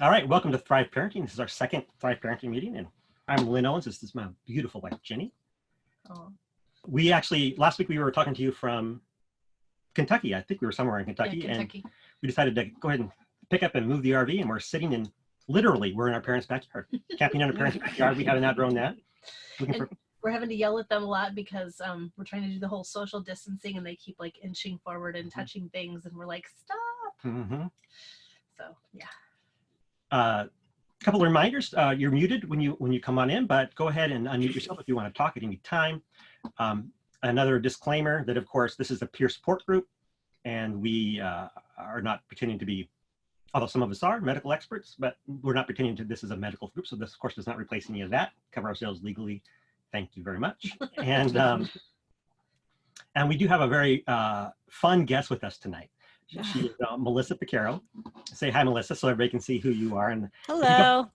All right, welcome to Thrive Parenting. This is our second Thrive Parenting meeting, and I'm Lynn Owens. This is my beautiful wife, Jenny. Oh. We actually, last week we were talking to you from Kentucky. I think we were somewhere in Kentucky, Yeah, Kentucky. and we decided to go ahead and pick up and move the RV, and we're sitting in, literally, we're in our parents' backyard, camping in our parents' backyard. We haven't outgrown that. We're having to yell at them a lot because we're trying to do the whole social distancing, and they keep like inching forward and touching things, and we're like, stop. So yeah. A couple of reminders: you're muted when you come on in, but go ahead and unmute yourself if you want to talk at any time. Another disclaimer that, of course, this is a peer support group, and we are not pretending to be, although some of us are medical experts, but we're not pretending to this is a medical group. So this, of course, does not replace any of that. Cover ourselves legally. Thank you very much. And we do have a very fun guest with us tonight. She is Melissa Porcaro. Say hi, Melissa, so everybody can see who you are. And hello.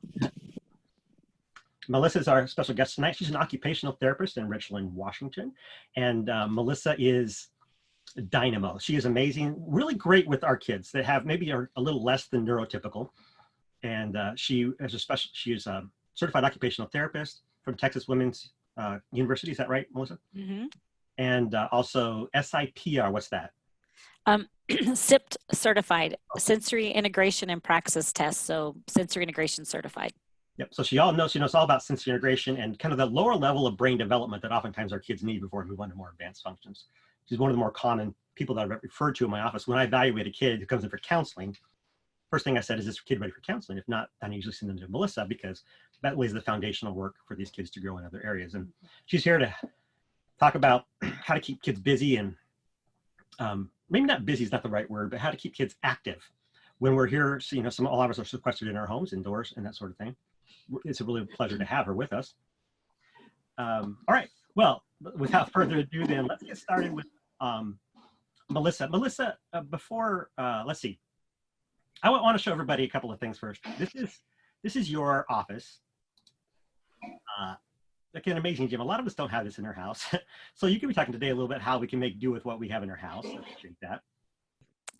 Melissa is our special guest tonight. She's an occupational therapist in Richland, Washington. And Melissa is dynamo. She is amazing, really great with our kids that have maybe are a little less than neurotypical. And she is a certified occupational therapist from Texas Women's University. Is that right, Melissa? Mm-hmm. And also SIPR. What's that? SIPT certified, sensory integration and praxis test. So sensory integration certified. Yep. So she knows all about sensory integration and kind of the lower level of brain development that oftentimes our kids need before we move on to more advanced functions. She's one of the more common people that I've referred to in my office. When I evaluate a kid who comes in for counseling, first thing I said, is this kid ready for counseling? If not, I usually send them to Melissa because that lays the foundational work for these kids to grow in other areas. And she's here to talk about how to keep kids busy and maybe not busy is not the right word, but how to keep kids active. When we're here, so, all of us are sequestered in our homes, indoors, and that sort of thing. It's a really pleasure to have her with us. All right. Well, without further ado, then let's get started with Melissa. Melissa, before let's see. I want to show everybody a couple of things first. This is your office. Like an amazing gym. A lot of us don't have this in our house. So you can be talking today a little bit how we can make do with what we have in our house. I appreciate that.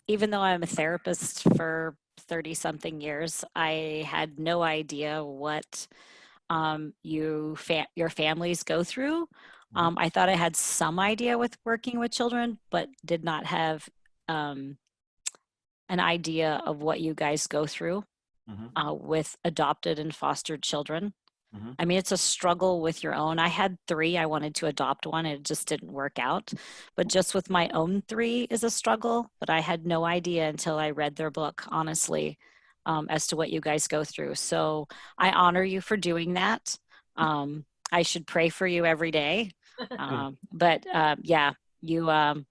Even though I'm a therapist for 30-something years, I had no idea what your families go through. I thought I had some idea with working with children, but did not have an idea of what you guys go through with adopted and fostered children. I mean, it's a struggle with your own. I had 3. I wanted to adopt one. It just didn't work out. But just with my own 3 is a struggle. But I had no idea until I read their book, honestly, as to what you guys go through. So I honor you for doing that. I should pray for you every day. But yeah, you. I'm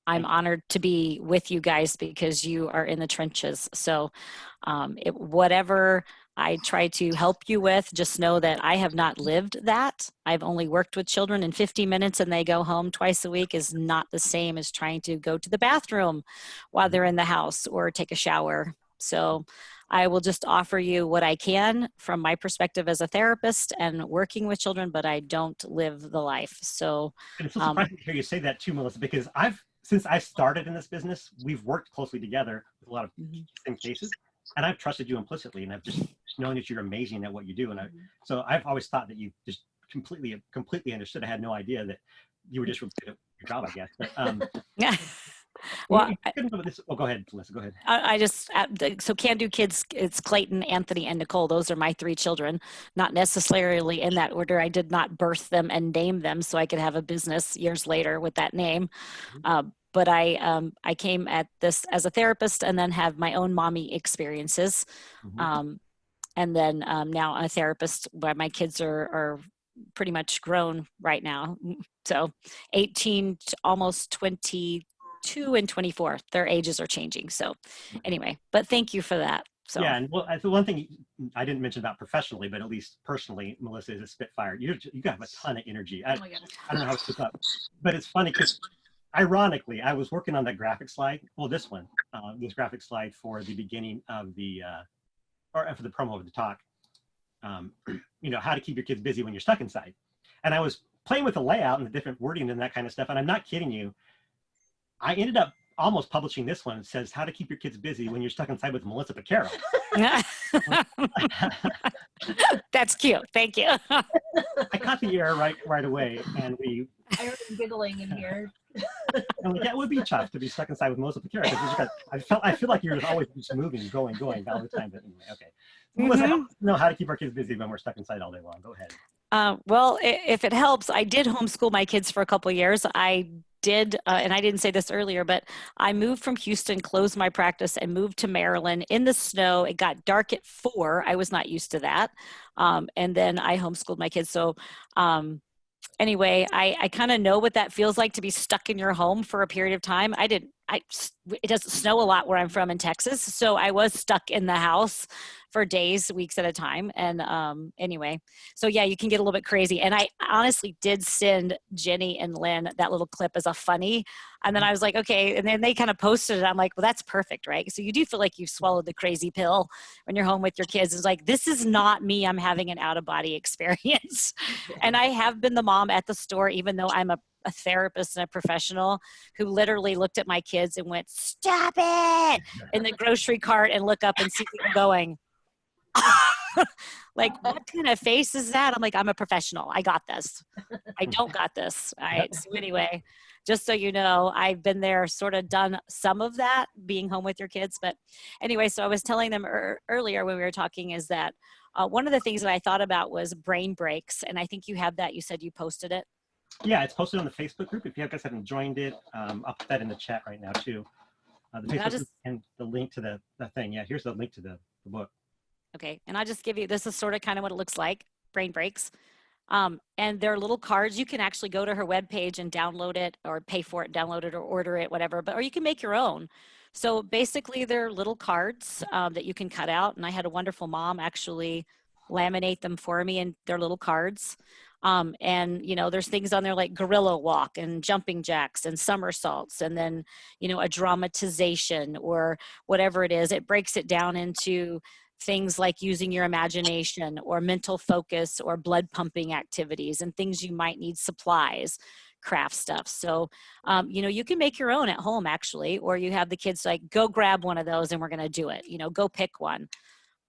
honored to be with you guys because you are in the trenches. So whatever I try to help you with, just know that I have not lived that. I've only worked with children in 50 minutes and they go home twice a week is not the same as trying to go to the bathroom while they're in the house or take a shower. So I will just offer you what I can from my perspective as a therapist and working with children, but I don't live the life. So and it's so surprising to hear you say that too, Melissa, because since I started in this business, we've worked closely together with a lot of same cases. And I've trusted you implicitly, and I've just known that you're amazing at what you do. And so I've always thought that you just completely understood. I had no idea that you were just really good at your job, I guess. But, well, go ahead, Melissa. Go ahead. I just, so Can Do Kids, it's Clayton, Anthony, and Nicole. Those are my 3 children, not necessarily in that order. I did not birth them and name them so I could have a business years later with that name. But I came at this as a therapist and then have my own mommy experiences. And then now a therapist where my kids are pretty much grown right now. So 18 to almost 22 and 24, their ages are changing. So anyway, but thank you for that. So yeah, and well, the one thing I didn't mention about professionally, but at least personally, Melissa is a spitfire. You have a ton of energy. I don't know how to keep up, but it's funny because ironically, I was working on that graphic slide. Well, this graphic slide for the beginning of the, or for the promo of the talk. How to keep your kids busy when you're stuck inside. And I was playing with the layout and the different wording and that kind of stuff. And I'm not kidding you. I ended up almost publishing this one. It says how to keep your kids busy when you're stuck inside with Melissa Porcaro. That's cute. Thank you. I caught the error right away, and I heard him giggling in here. And like, it would be tough to be stuck inside with Melissa Porcaro. I feel like you're always just moving, going all the time. But anyway, okay. So Melissa, help us know how to keep our kids busy when we're stuck inside all day long. Go ahead. Well, if it helps, I did homeschool my kids for a couple of years. I did, and I didn't say this earlier, but I moved from Houston, closed my practice, and moved to Maryland in the snow. It got dark at 4. I was not used to that. And then I homeschooled my kids. So anyway, I kind of know what that feels like to be stuck in your home for a period of time. It doesn't snow a lot where I'm from in Texas. So I was stuck in the house for days, weeks at a time. And anyway, so yeah, you can get a little bit crazy. And I honestly did send Jenny and Lynn that little clip as a funny. And then I was like, okay. And then they kind of posted it. I'm like, well, that's perfect, right? So you do feel like you've swallowed the crazy pill when you're home with your kids. It's like, this is not me. I'm having an out-of-body experience. And I have been the mom at the store, even though I'm a therapist and a professional, who literally looked at my kids and went, stop it, in the grocery cart and look up and see them going, like, what kind of face is that? I'm like, I'm a professional. I got this. I don't got this. All right. So anyway, just so you know, I've been there, sort of done some of that, being home with your kids. But anyway, so I was telling them earlier when we were talking is that one of the things that I thought about was brain breaks. And I think you have that. You said you posted it. Yeah, it's posted on the Facebook group. If you guys haven't joined it, I'll put that in the chat right now too. The Facebook group and the link to the thing. Yeah, here's the link to the book. Okay, and I'll just give you, this is sort of kind of what it looks like, brain breaks. And they're little cards. You can actually go to her webpage and download it, or pay for it, download it, or order it, whatever. Or you can make your own. So basically, they're little cards that you can cut out. And I had a wonderful mom actually laminate them for me, and they're little cards. And, you know, there's things on there like gorilla walk and jumping jacks and somersaults, and then, you know, a dramatization or whatever it is. It breaks it down into things like using your imagination or mental focus or blood pumping activities and things you might need, supplies, craft stuff. So, you know, you can make your own at home actually, or you have the kids like, go grab one of those and we're going to do it, you know, go pick one.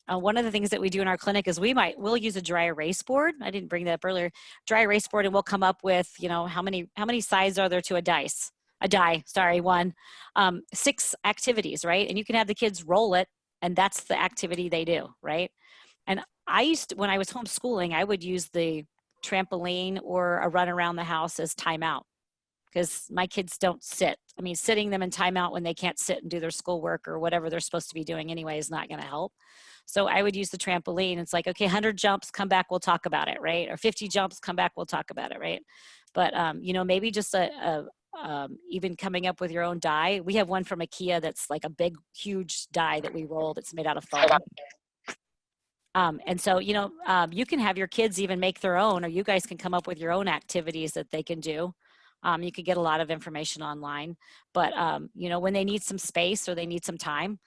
One of the things that we do in our clinic is we'll use a dry erase board. I didn't bring that up earlier. Dry erase board, and we'll come up with, you know, how many sides are there to a die, sorry, one, 6 activities, right? And you can have the kids roll it, and that's the activity they do, right? And when I was homeschooling, I would use the trampoline or a run around the house as timeout, because my kids don't sit. I mean, sitting them in timeout when they can't sit and do their schoolwork or whatever they're supposed to be doing anyway is not going to help. So I would use the trampoline. It's like, okay, 100 jumps, come back, we'll talk about it, right? Or 50 jumps, come back, we'll talk about it, right? But, you know, maybe just even coming up with your own die. We have one from IKEA that's like a big, huge die that we roll that's made out of foam. And so, you know, you can have your kids even make their own, or you guys can come up with your own activities that they can do. You could get a lot of information online, but, you know, when they need some space or they need some time,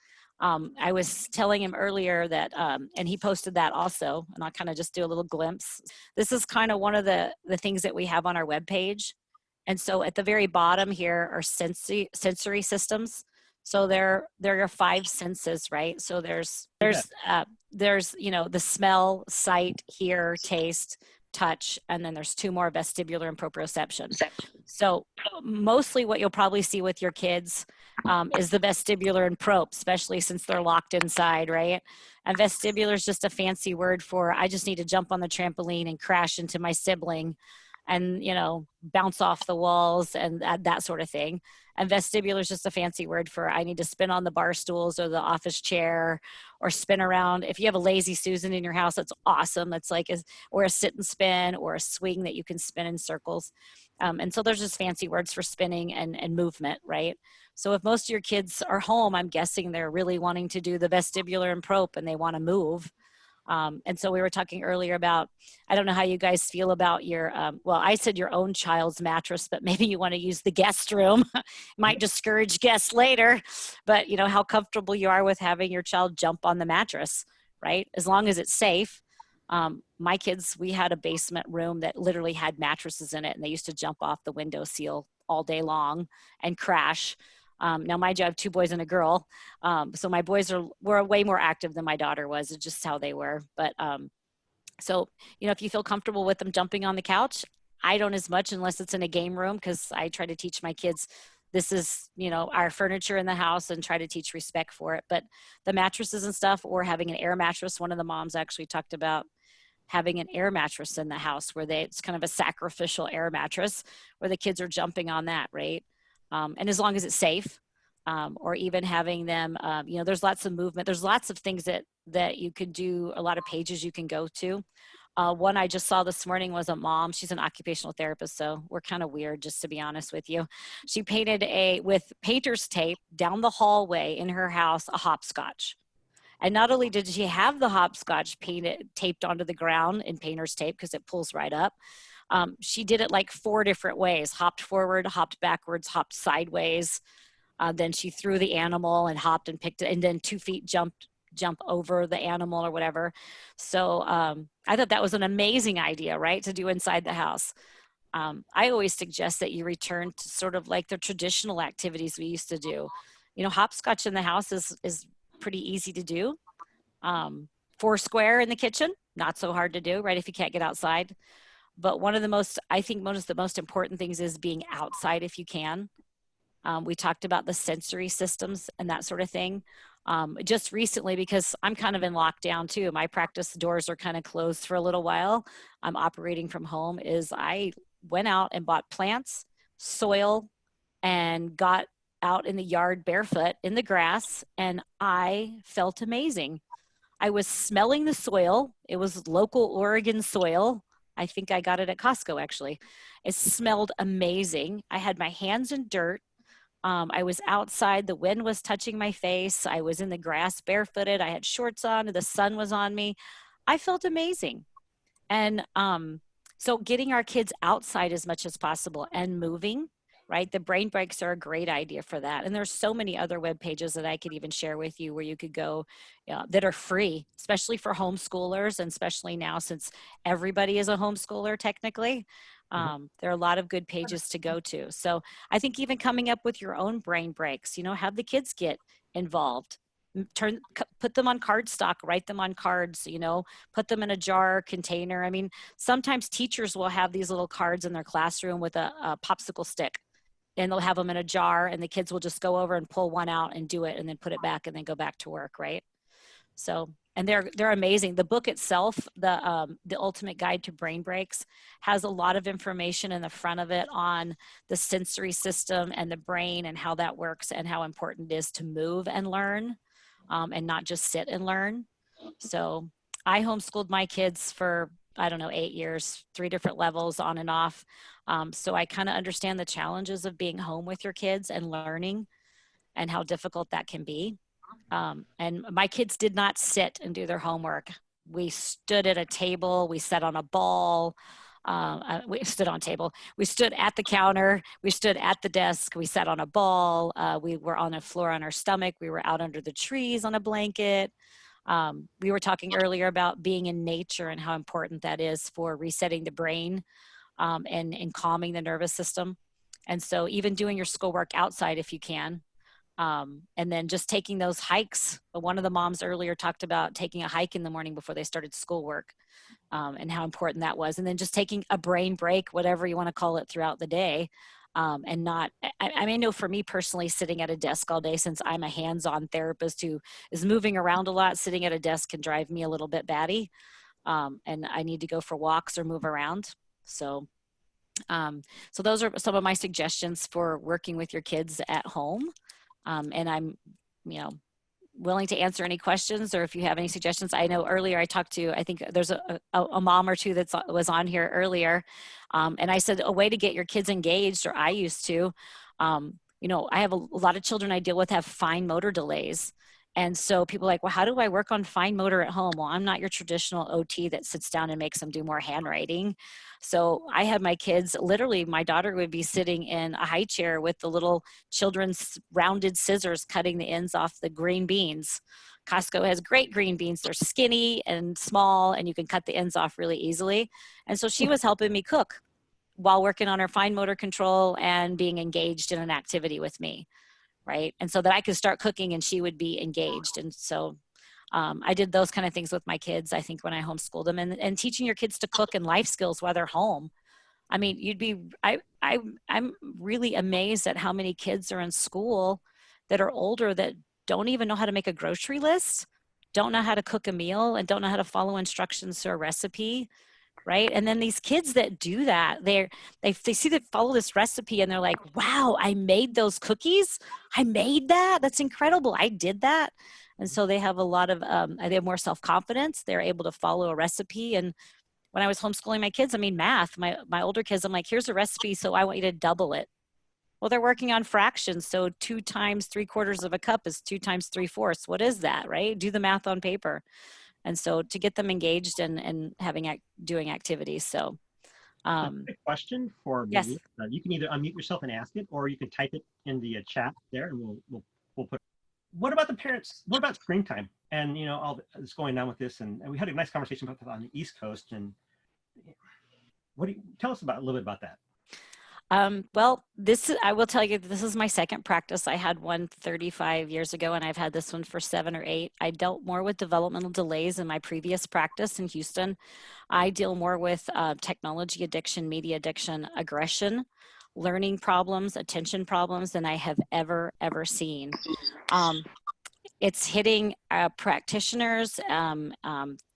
I was telling him earlier that, and he posted that also, and I'll kind of just do a little glimpse. This is kind of one of the things that we have on our webpage. And so at the very bottom here are sensory systems. So there are 5 senses, right? So there's, you know, the smell, sight, hear, taste, touch, and then there's 2 more, vestibular and proprioception. So mostly what you'll probably see with your kids is the vestibular and prop, especially since they're locked inside, right? And vestibular is just a fancy word for, I just need to jump on the trampoline and crash into my sibling and, you know, bounce off the walls and that sort of thing. And vestibular is just a fancy word for, I need to spin on the bar stools or the office chair or spin around. If you have a lazy Susan in your house, that's awesome. That's like, or a sit and spin or a swing that you can spin in circles. And so there's just fancy words for spinning and movement, right? So if most of your kids are home, I'm guessing they're really wanting to do the vestibular and prop and they want to move. And so we were talking earlier about, I don't know how you guys feel about your, well, I said your own child's mattress, but maybe you want to use the guest room. Might discourage guests later, but you know, how comfortable you are with having your child jump on the mattress, right? As long as it's safe. My kids, we had a basement room that literally had mattresses in it, and they used to jump off the window sill all day long and crash. Now, mind you, I have 2 boys and a girl. So my boys were way more active than my daughter was. It's just how they were. But so, if you feel comfortable with them jumping on the couch, I don't as much unless it's in a game room, because I try to teach my kids this is, our furniture in the house, and try to teach respect for it. But the mattresses and stuff, or having an air mattress, one of the moms actually talked about having an air mattress in the house where it's kind of a sacrificial air mattress where the kids are jumping on that, right? And as long as it's safe, or even having them, there's lots of movement. There's lots of things that you could do, a lot of pages you can go to. One I just saw this morning was a mom. She's an occupational therapist, so we're kind of weird, just to be honest with you. She painted with painter's tape down the hallway in her house a hopscotch. And not only did she have the hopscotch taped onto the ground in painter's tape, because it pulls right up, she did it like 4 different ways: hopped forward, hopped backwards, hopped sideways. Then she threw the animal and hopped and picked it, and then 2 feet jump over the animal or whatever. So I thought that was an amazing idea, right, to do inside the house. I always suggest that you return to sort of like the traditional activities we used to do. Hopscotch in the house is pretty easy to do. 4 square in the kitchen, not so hard to do, right, if you can't get outside. But one of the most important things is being outside if you can. We talked about the sensory systems and that sort of thing. Just recently, because I'm kind of in lockdown too, my practice doors are kind of closed for a little while. I'm operating from home. I went out and bought plants, soil, and got out in the yard barefoot in the grass, and I felt amazing. I was smelling the soil. It was local Oregon soil. I think I got it at Costco, actually. It smelled amazing. I had my hands in dirt. I was outside. The wind was touching my face. I was in the grass barefooted. I had shorts on. The sun was on me. I felt amazing. And so getting our kids outside as much as possible and moving, right? The brain breaks are a great idea for that. And there's so many other web pages that I could even share with you where you could go that are free, especially for homeschoolers, and especially now since everybody is a homeschooler technically. There are a lot of good pages to go to. So I think even coming up with your own brain breaks, have the kids get involved. Put them on cardstock, write them on cards, put them in a jar container. I mean, sometimes teachers will have these little cards in their classroom with a popsicle stick, and they'll have them in a jar, and the kids will just go over and pull one out and do it, and then put it back and then go back to work, right? So, and they're amazing. The book itself, the Ultimate Guide to Brain Breaks, has a lot of information in the front of it on the sensory system and the brain and how that works and how important it is to move and learn, and not just sit and learn. So I homeschooled my kids for, 8 years, 3 different levels on and off. So I kind of understand the challenges of being home with your kids and learning and how difficult that can be. And my kids did not sit and do their homework. We stood at a table, we sat on a ball, we stood on a table, we stood at the counter, we stood at the desk, we sat on a ball, we were on a floor on our stomach, we were out under the trees on a blanket. We were talking earlier about being in nature and how important that is for resetting the brain, and calming the nervous system. And so even doing your schoolwork outside if you can. And then just taking those hikes. One of the moms earlier talked about taking a hike in the morning before they started schoolwork, and how important that was. And then just taking a brain break, whatever you want to call it, throughout the day. And not, I know for me personally, sitting at a desk all day, since I'm a hands-on therapist who is moving around a lot, sitting at a desk can drive me a little bit batty. And I need to go for walks or move around. So those are some of my suggestions for working with your kids at home. And I'm, willing to answer any questions, or if you have any suggestions. I know earlier I talked to, I think there's a mom or two that was on here earlier. And I said a way to get your kids engaged, or I used to, I have a lot of children I deal with have fine motor delays. And so people are like, well, how do I work on fine motor at home? Well, I'm not your traditional OT that sits down and makes them do more handwriting. So I had my kids, literally my daughter would be sitting in a high chair with the little children's rounded scissors cutting the ends off the green beans. Costco has great green beans. They're skinny and small, and you can cut the ends off really easily. And so she was helping me cook. while working on her fine motor control and being engaged in an activity with me. right? And so that I could start cooking and she would be engaged. And so I did those kind of things with my kids, I think, when I homeschooled them, and teaching your kids to cook and life skills while they're home. I mean, I'm really amazed at how many kids are in school that are older that don't even know how to make a grocery list, don't know how to cook a meal, and don't know how to follow instructions to a recipe, right? And then these kids that do that, they see that, follow this recipe, and they're like, wow, I made those cookies. I made that. That's incredible. I did that. And so they have a lot of, they have more self-confidence. They're able to follow a recipe. And when I was homeschooling my kids, I mean, math, my older kids, I'm like, here's a recipe, so I want you to double it. Well, they're working on fractions. So 2 times 3/4 of a cup is 2 times 3/4. What is that, right? Do the math on paper. And so to get them engaged and doing activities. So A quick question for yes. me. You can either unmute yourself and ask it, or you can type it in the chat there, and we'll put. What about the parents? What about screen time? And all that's going on with this, and we had a nice conversation about that on the East Coast. And what do you tell us about a little bit about that? Well, I will tell you, this is my second practice. I had one 35 years ago, and I've had this one for 7 or 8. I dealt more with developmental delays in my previous practice in Houston. I deal more with technology addiction, media addiction, aggression, learning problems, attention problems than I have ever seen. It's hitting practitioners,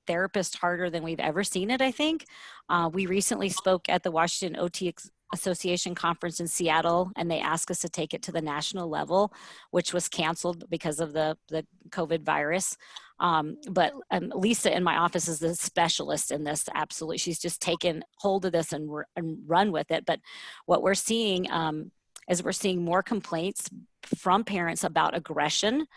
therapists harder than we've ever seen it, I think. We recently spoke at the Washington OT Association conference in Seattle, and they asked us to take it to the national level, which was canceled because of the COVID virus. But Lisa in my office is the specialist in this. Absolutely. She's just taken hold of this and run with it. But what we're seeing is we're seeing more complaints from parents about aggression,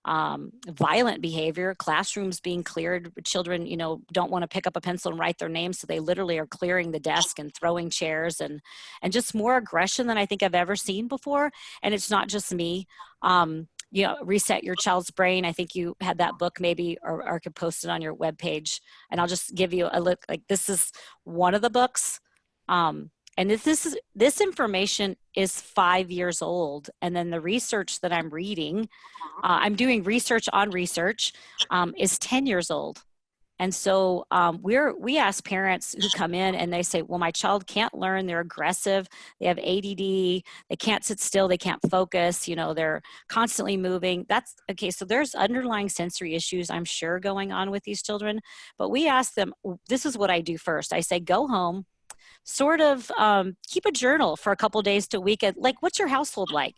violent behavior, classrooms being cleared. Children, don't want to pick up a pencil and write their names, so they literally are clearing the desk and throwing chairs, and just more aggression than I think I've ever seen before. And it's not just me. Reset Your Child's Brain. I think you had that book maybe, or could post it on your webpage. And I'll just give you a look. Like, this is one of the books. And this information is 5 years old. And then the research that I'm reading, I'm doing research on research, is 10 years old. And so we ask parents who come in and they say, well, my child can't learn, they're aggressive, they have ADD, they can't sit still, they can't focus, they're constantly moving. That's okay. So there's underlying sensory issues, I'm sure, going on with these children. But we ask them, this is what I do first. I say, go home, sort of keep a journal for a couple of days to a week. Like, what's your household like?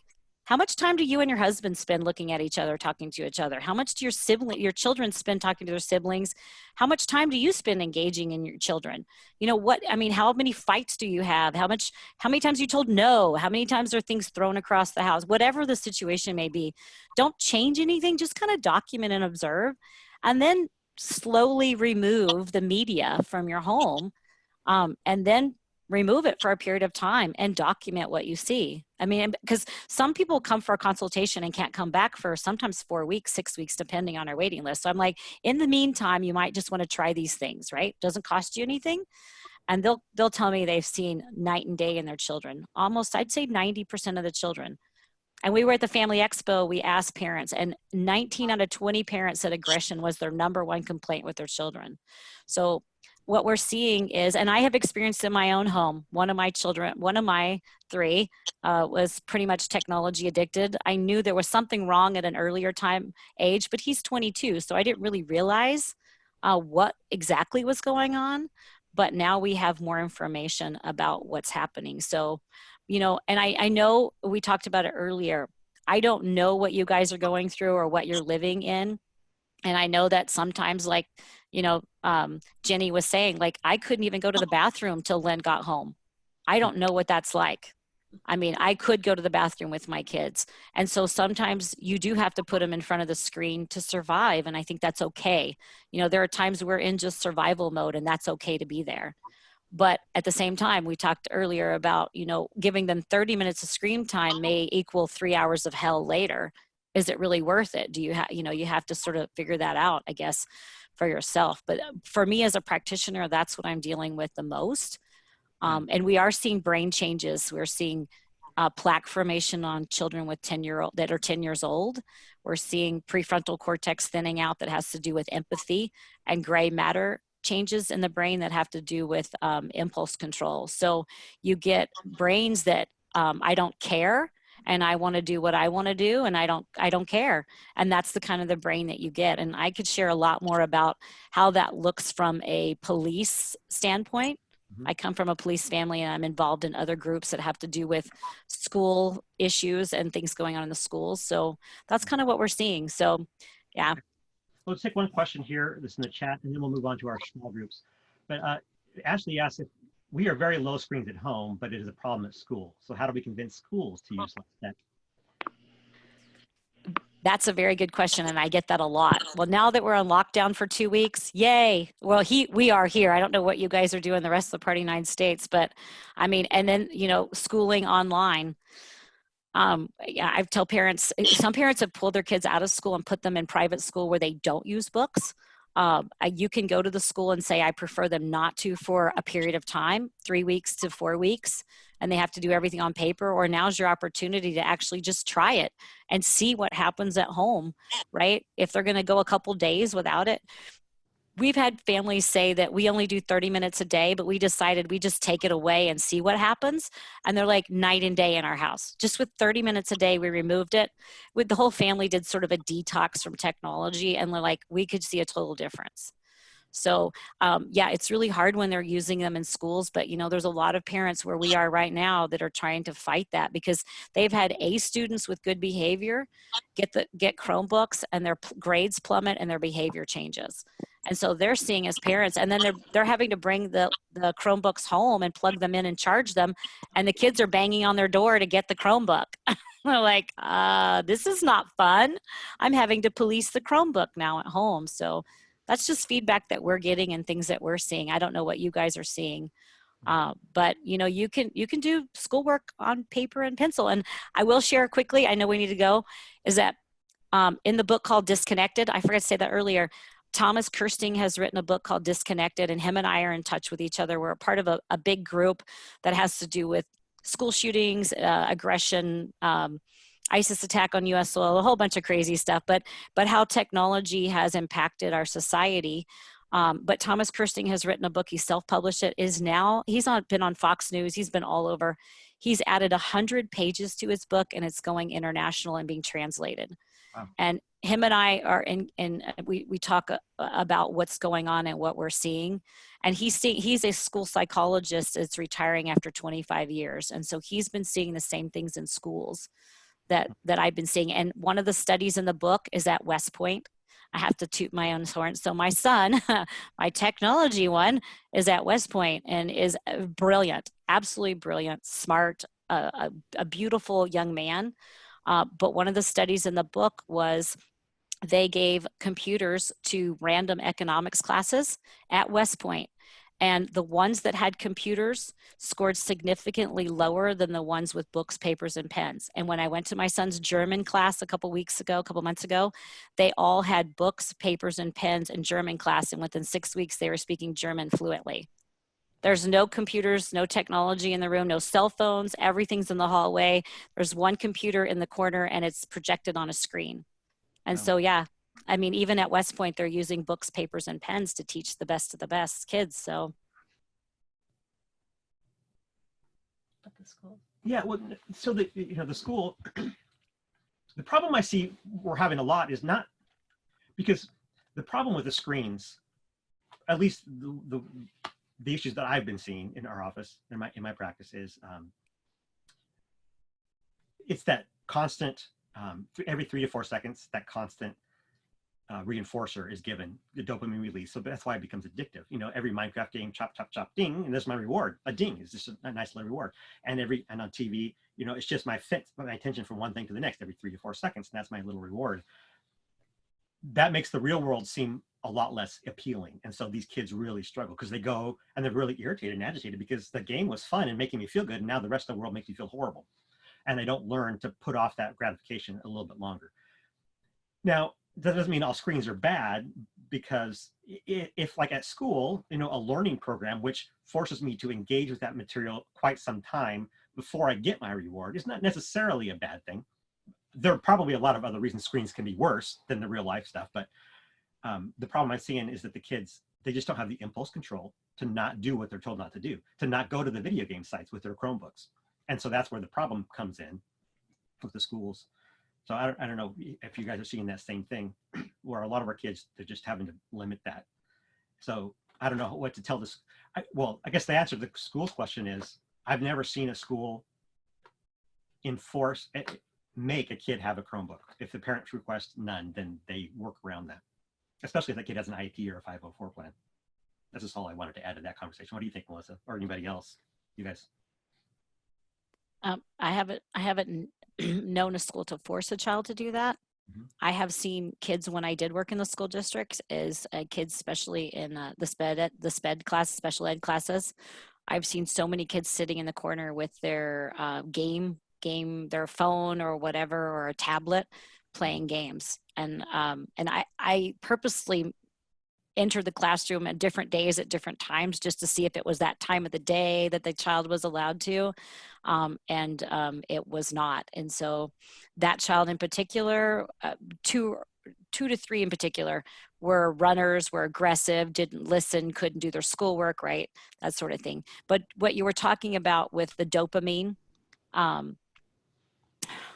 How much time do you and your husband spend looking at each other, talking to each other? How much do your children spend talking to their siblings? How much time do you spend engaging in your children? How many fights do you have? How many times you told no? How many times are things thrown across the house? Whatever the situation may be, don't change anything, just kind of document and observe, and then slowly remove the media from your home. And then remove it for a period of time and document what you see. Because some people come for a consultation and can't come back for sometimes 4 weeks, 6 weeks, depending on our waiting list. So I'm like, in the meantime, you might just want to try these things, right? Doesn't cost you anything. And they'll tell me they've seen night and day in their children. Almost, I'd say 90% of the children. And we were at the Family Expo, we asked parents, and 19 out of 20 parents said aggression was their number one complaint with their children. So what we're seeing is, and I have experienced in my own home, one of my 3 was pretty much technology addicted. I knew there was something wrong at an earlier age, but he's 22, so I didn't really realize what exactly was going on. But now we have more information about what's happening. So, and I know we talked about it earlier. I don't know what you guys are going through or what you're living in. And I know that sometimes, like, Jenny was saying, like, I couldn't even go to the bathroom till Lynn got home. I don't know what that's like. I could go to the bathroom with my kids. And so sometimes you do have to put them in front of the screen to survive. And I think that's okay. There are times we're in just survival mode, and that's okay to be there. But at the same time, we talked earlier about, giving them 30 minutes of screen time may equal 3 hours of hell later. Is it really worth it? Do you you have to sort of figure that out, I guess, for yourself. But for me as a practitioner, that's what I'm dealing with the most. And we are seeing brain changes. We're seeing plaque formation on children with 10-year-old that are 10 years old. We're seeing prefrontal cortex thinning out that has to do with empathy, and gray matter changes in the brain that have to do with impulse control. So you get brains that I don't care, and I want to do what I want to do, and I don't care. And that's the kind of the brain that you get. And I could share a lot more about how that looks from a police standpoint. I come from a police family, and I'm involved in other groups that have to do with school issues and things going on in the schools. So that's kind of what we're seeing. So yeah. Well, let's take one question here that's in the chat, and then we'll move on to our small groups. But Ashley asked if we are very low screens at home, but it is a problem at school. So how do we convince schools to use less tech? That's a very good question, and I get that a lot. Well, now that we're on lockdown for 2 weeks, yay. Well, we are here. I don't know what you guys are doing the rest of the part of the United States, but I mean, and then, schooling online. Yeah, I tell parents, some parents have pulled their kids out of school and put them in private school where they don't use books. You can go to the school and say, I prefer them not to for a period of time, 3 weeks to 4 weeks, and they have to do everything on paper, or now's your opportunity to actually just try it and see what happens at home, right? If they're going to go a couple days without it. We've had families say that we only do 30 minutes a day, but we decided we just take it away and see what happens. And they're like night and day in our house. Just with 30 minutes a day, we removed it. With the whole family did sort of a detox from technology, and we're like, we could see a total difference. So yeah, it's really hard when they're using them in schools, but there's a lot of parents where we are right now that are trying to fight that, because they've had A students with good behavior get Chromebooks, and their grades plummet and their behavior changes. And so they're seeing as parents, and then they're having to bring the Chromebooks home and plug them in and charge them, and the kids are banging on their door to get the Chromebook. They're like, this is not fun. I'm having to police the Chromebook now at home. So that's just feedback that we're getting and things that we're seeing. I don't know what you guys are seeing. But you can do schoolwork on paper and pencil. And I will share quickly, I know we need to go, is that in the book called Disconnected, I forgot to say that earlier, Thomas Kirsting has written a book called Disconnected, and him and I are in touch with each other. We're a part of a big group that has to do with school shootings, aggression, ISIS attack on U.S. soil, a whole bunch of crazy stuff, but how technology has impacted our society. But Thomas Kirsting has written a book. He self-published it. He's been on Fox News. He's been all over. He's added 100 pages to his book, and it's going international and being translated. Wow. And him and I are we talk about what's going on and what we're seeing. And he's a school psychologist that's retiring after 25 years. And so he's been seeing the same things in schools that I've been seeing. And one of the studies in the book is at West Point. I have to toot my own horn. So my son, my technology one, is at West Point and is brilliant, absolutely brilliant, smart, a beautiful young man. But one of the studies in the book was they gave computers to random economics classes at West Point. And the ones that had computers scored significantly lower than the ones with books, papers, and pens. And when I went to my son's German class a couple months ago, they all had books, papers, and pens in German class. And within 6 weeks, they were speaking German fluently. There's no computers, no technology in the room, no cell phones, everything's in the hallway. There's one computer in the corner, and it's projected on a screen. And so, yeah, I mean, even at West Point, they're using books, papers, and pens to teach the best of the best kids. So, but the school. Yeah, well, so the school, the problem I see we're having a lot is not because the problem with the screens, at least the issues that I've been seeing in our office, in my practice, is it's that constant every 3 to 4 seconds, that constant reinforcer is given, the dopamine release. So that's why it becomes addictive. Every Minecraft game, chop, chop, chop, ding, and there's my reward. A ding is just a nice little reward. And on TV, it's just my attention from one thing to the next every 3 to 4 seconds, and that's my little reward. That makes the real world seem a lot less appealing. And so these kids really struggle because they go and they're really irritated and agitated because the game was fun and making me feel good, and now the rest of the world makes me feel horrible. And they don't learn to put off that gratification a little bit longer. Now, that doesn't mean all screens are bad, because if like at school, a learning program, which forces me to engage with that material quite some time before I get my reward is not necessarily a bad thing. There are probably a lot of other reasons screens can be worse than the real life stuff, but the problem I'm seeing is that the kids, they just don't have the impulse control to not do what they're told not to do, to not go to the video game sites with their Chromebooks. And so that's where the problem comes in with the schools. So I don't know if you guys are seeing that same thing, where a lot of our kids, they're just having to limit that. So I don't know what to tell this. Well, I guess the answer to the school's question is, I've never seen a school make a kid have a Chromebook. If the parents request none, then they work around that, especially if that kid has an IEP or a 504 plan. That's just all I wanted to add to that conversation. What do you think, Melissa, or anybody else? You guys? I haven't known a school to force a child to do that. Mm-hmm. I have seen kids when I did work in the school districts, is kids, especially in the SPED class, special ed classes. I've seen so many kids sitting in the corner with their their phone or whatever, or a tablet, playing games. And I purposely entered the classroom at different days at different times, just to see if it was that time of the day that the child was allowed to, and it was not. And so that child in particular, two to three in particular, were runners, were aggressive, didn't listen, couldn't do their schoolwork right, that sort of thing. But what you were talking about with the dopamine,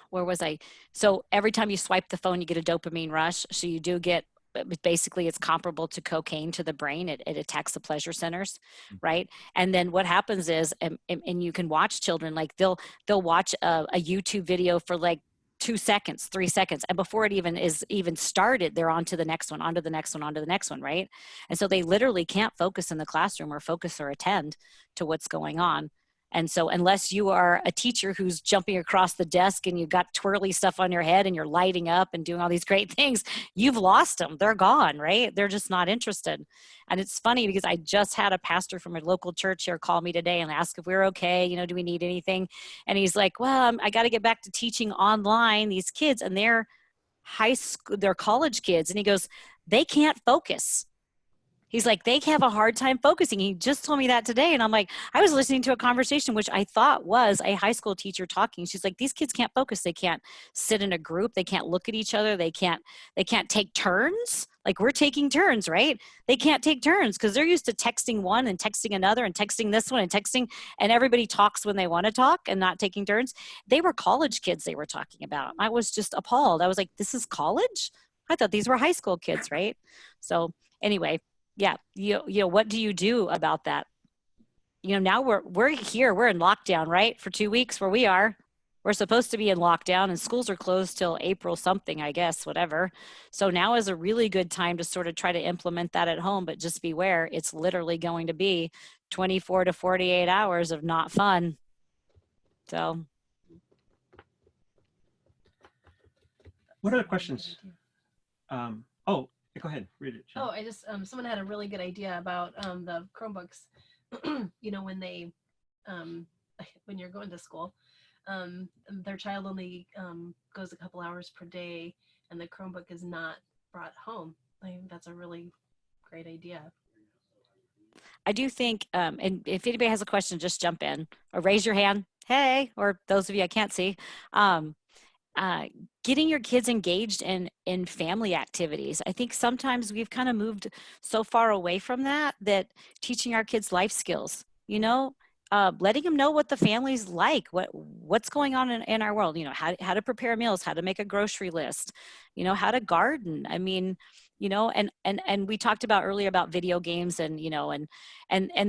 where was I? So every time you swipe the phone, you get a dopamine rush. So you do get, basically it's comparable to cocaine to the brain. It attacks the pleasure centers, right? And then what happens is, and you can watch children, like they'll watch a YouTube video for like 2 seconds, 3 seconds, and before it even started, they're on to the next one, onto the next one, onto the next one, right? And so they literally can't focus in the classroom or focus or attend to what's going on. And so unless you are a teacher who's jumping across the desk and you've got twirly stuff on your head and you're lighting up and doing all these great things, you've lost them. They're gone, right? They're just not interested. And it's funny because I just had a pastor from a local church here call me today and ask if we were okay. You know, do we need anything? And he's like, well, I got to get back to teaching online, these kids, and they're they're college kids. And he goes, they can't focus. He's like, they have a hard time focusing. He just told me that today. And I'm like, I was listening to a conversation, which I thought was a high school teacher talking. She's like, these kids can't focus. They can't sit in a group. They can't look at each other. They can't take turns. Like we're taking turns, right? They can't take turns because they're used to texting one and texting another and texting this one and texting, and everybody talks when they want to talk and not taking turns. They were college kids they were talking about. I was just appalled. I was like, this is college? I thought these were high school kids, right? So anyway, yeah, you know, what do you do about that? You know, now we're here, we're in lockdown, right? For 2 weeks where we are. We're supposed to be in lockdown and schools are closed till April something, I guess, whatever. So now is a really good time to sort of try to implement that at home, but just beware, it's literally going to be 24 to 48 hours of not fun. So. What other questions? Go ahead, read it. Sean. Oh, I just, someone had a really good idea about the Chromebooks. You know, when they, when you're going to school, their child only goes a couple hours per day and the Chromebook is not brought home. I think that's a really great idea. I do think, and if anybody has a question, just jump in or raise your hand. Hey, or those of you I can't see. Getting your kids engaged in family activities. I think sometimes we've kind of moved so far away from that teaching our kids life skills, you know, letting them know what the family's like, what's going on in our world, you know, how to prepare meals, how to make a grocery list, you know, how to garden. I mean, you know, and we talked about earlier about video games and, you know, and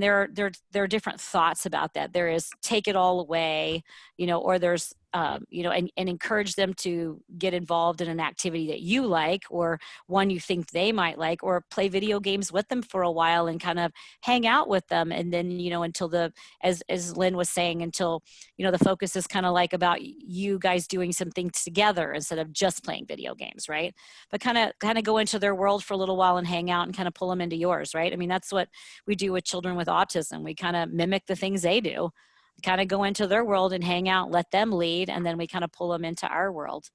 there are different thoughts about that. There is take it all away, you know, or there's, you know, and encourage them to get involved in an activity that you like or one you think they might like, or play video games with them for a while and kind of hang out with them. And then, you know, until as Lynn was saying, until, you know, the focus is kind of like about you guys doing some things together instead of just playing video games, right? But kind of go into their world for a little while and hang out and kind of pull them into yours, right? I mean, that's what we do with children with autism. We kind of mimic the things they do, kind of go into their world and hang out, let them lead, and then we kind of pull them into our world.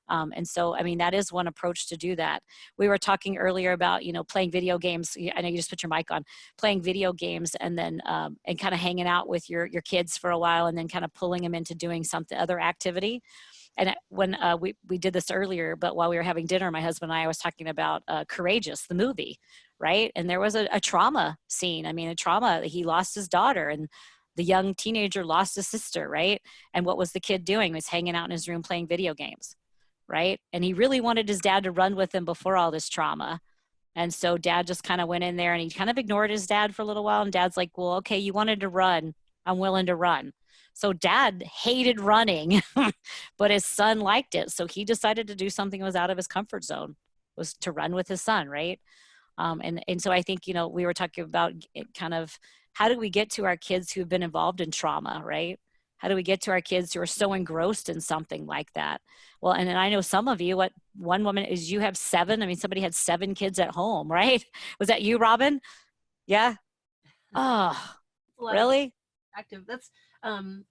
And so, I mean, that is one approach to do that. We were talking earlier about, playing video games. I know you just put your mic on, playing video games, and then, and kind of hanging out with your kids for a while, and then kind of pulling them into doing something, other activity. And when we did this earlier, but while we were having dinner, my husband and I was talking about Courageous, the movie, right? And there was a trauma scene. I mean, a trauma, he lost his daughter, and the young teenager lost his sister, right? And what was the kid doing? He was hanging out in his room playing video games, right? And he really wanted his dad to run with him before all this trauma. And so dad just kind of went in there, and he kind of ignored his dad for a little while. And dad's like, well, okay, you wanted to run. I'm willing to run. So dad hated running, but his son liked it. So he decided to do something that was out of his comfort zone, was to run with his son, right? And so I think, we were talking about kind of how do we get to our kids who've been involved in trauma, right? How do we get to our kids who are so engrossed in something like that? Well, and I know some of you, what one woman is, you have 7. I mean, somebody had 7 kids at home, right? Was that you, Robin? Yeah. Oh, really? Active. That's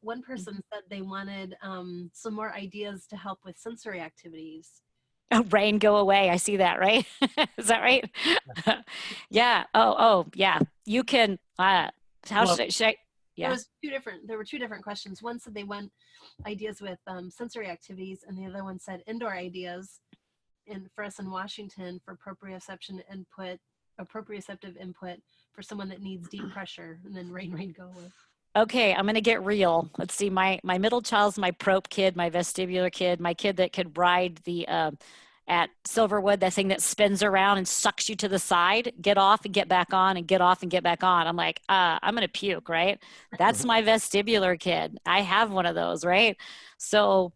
one person said they wanted some more ideas to help with sensory activities. Oh, rain, go away. I see that, right? Is that right? Yeah. Oh, yeah. You can, should I, yeah. There were two different questions. One said they want ideas with sensory activities, and the other one said indoor ideas for us in Washington for proprioceptive input for someone that needs deep pressure, and then rain, go away. Okay, I'm going to get real. Let's see. My middle child's my prop kid, my vestibular kid, my kid that could ride the at Silverwood, that thing that spins around and sucks you to the side, get off and get back on, and get off and get back on. I'm like, I'm going to puke, right? That's my vestibular kid. I have one of those, right? So,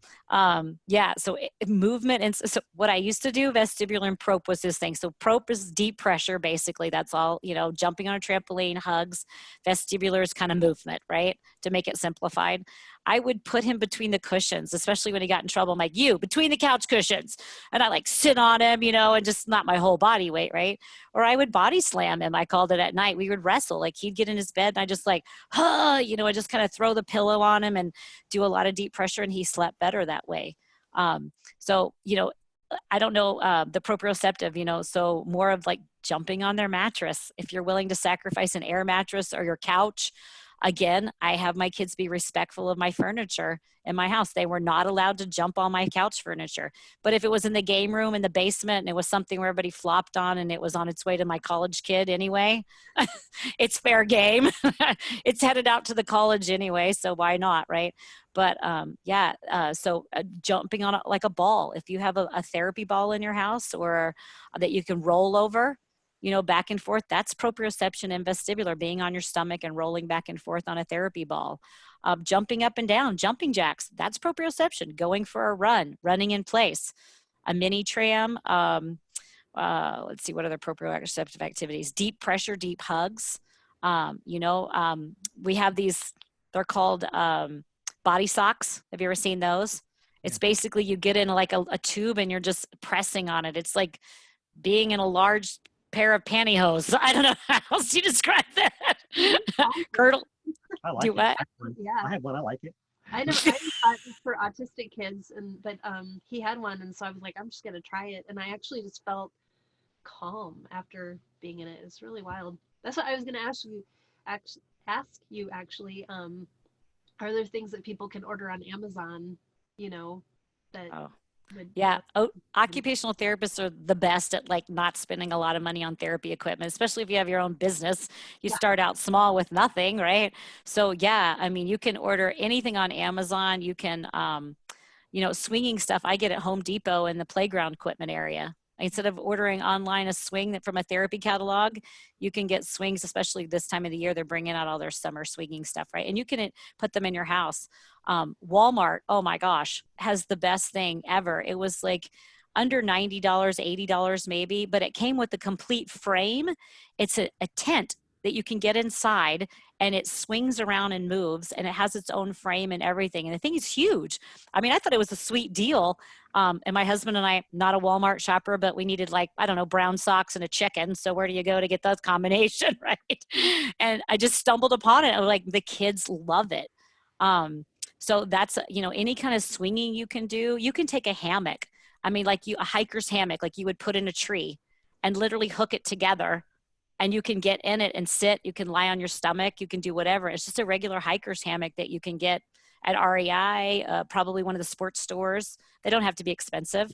yeah, so movement. And so what I used to do, vestibular and prop, was this thing. So prop is deep pressure, basically. That's all, jumping on a trampoline, hugs. Vestibular is kind of movement, right? To make it simplified. I would put him between the cushions, especially when he got in trouble. I'm like, you, between the couch cushions. And I like sit on him, and just not my whole body weight, right? Or I would body slam him. I called it at night. We would wrestle. Like he'd get in his bed and I just like, I just kind of throw the pillow on him and do a lot of deep pressure, and he slept better that way. So, I don't know, the proprioceptive, so more of like jumping on their mattress. If you're willing to sacrifice an air mattress or your couch. Again, I have my kids be respectful of my furniture in my house. They were not allowed to jump on my couch furniture. But if it was in the game room in the basement and it was something where everybody flopped on and it was on its way to my college kid anyway, it's fair game. It's headed out to the college anyway, so why not, right? But so jumping on like a ball. If you have a therapy ball in your house or that you can roll over, back and forth, that's proprioception and vestibular, being on your stomach and rolling back and forth on a therapy ball. Jumping up and down, jumping jacks, that's proprioception, going for a run, running in place. A mini tram, let's see, what other proprioceptive activities? Deep pressure, deep hugs. We have these, they're called body socks. Have you ever seen those? It's basically you get in like a tube and you're just pressing on it. It's like being in a large pair of pantyhose. I don't know how else do you describe that. Girdle. I like Do it. what? Yeah. I have one. I like it. I never thought it was for autistic kids, but he had one, and so I was like, I'm just gonna try it, and I actually just felt calm after being in it. It's really wild. That's what I was gonna ask you. Actually, are there things that people can order on Amazon? That. Oh. Yeah. Occupational therapists are the best at like not spending a lot of money on therapy equipment, especially if you have your own business. You start out small with nothing, right? So yeah, I mean, you can order anything on Amazon. You can, swinging stuff I get at Home Depot in the playground equipment area. Instead of ordering online a swing from a therapy catalog, you can get swings, especially this time of the year. They're bringing out all their summer swinging stuff, right? And you can put them in your house. Walmart, oh my gosh, has the best thing ever. It was like under $90, $80 maybe, but it came with the complete frame. It's a tent that you can get inside, and it swings around and moves, and it has its own frame and everything. And the thing is huge. I mean, I thought it was a sweet deal. And my husband and I, not a Walmart shopper, but we needed brown socks and a chicken. So where do you go to get that combination, right? And I just stumbled upon it. I was like, the kids love it. So that's, any kind of swinging you can do. You can take a hammock. I mean, like a hiker's hammock, like you would put in a tree and literally hook it together, and you can get in it and sit. You can lie on your stomach. You can do whatever. It's just a regular hiker's hammock that you can get at REI, probably one of the sports stores. They don't have to be expensive.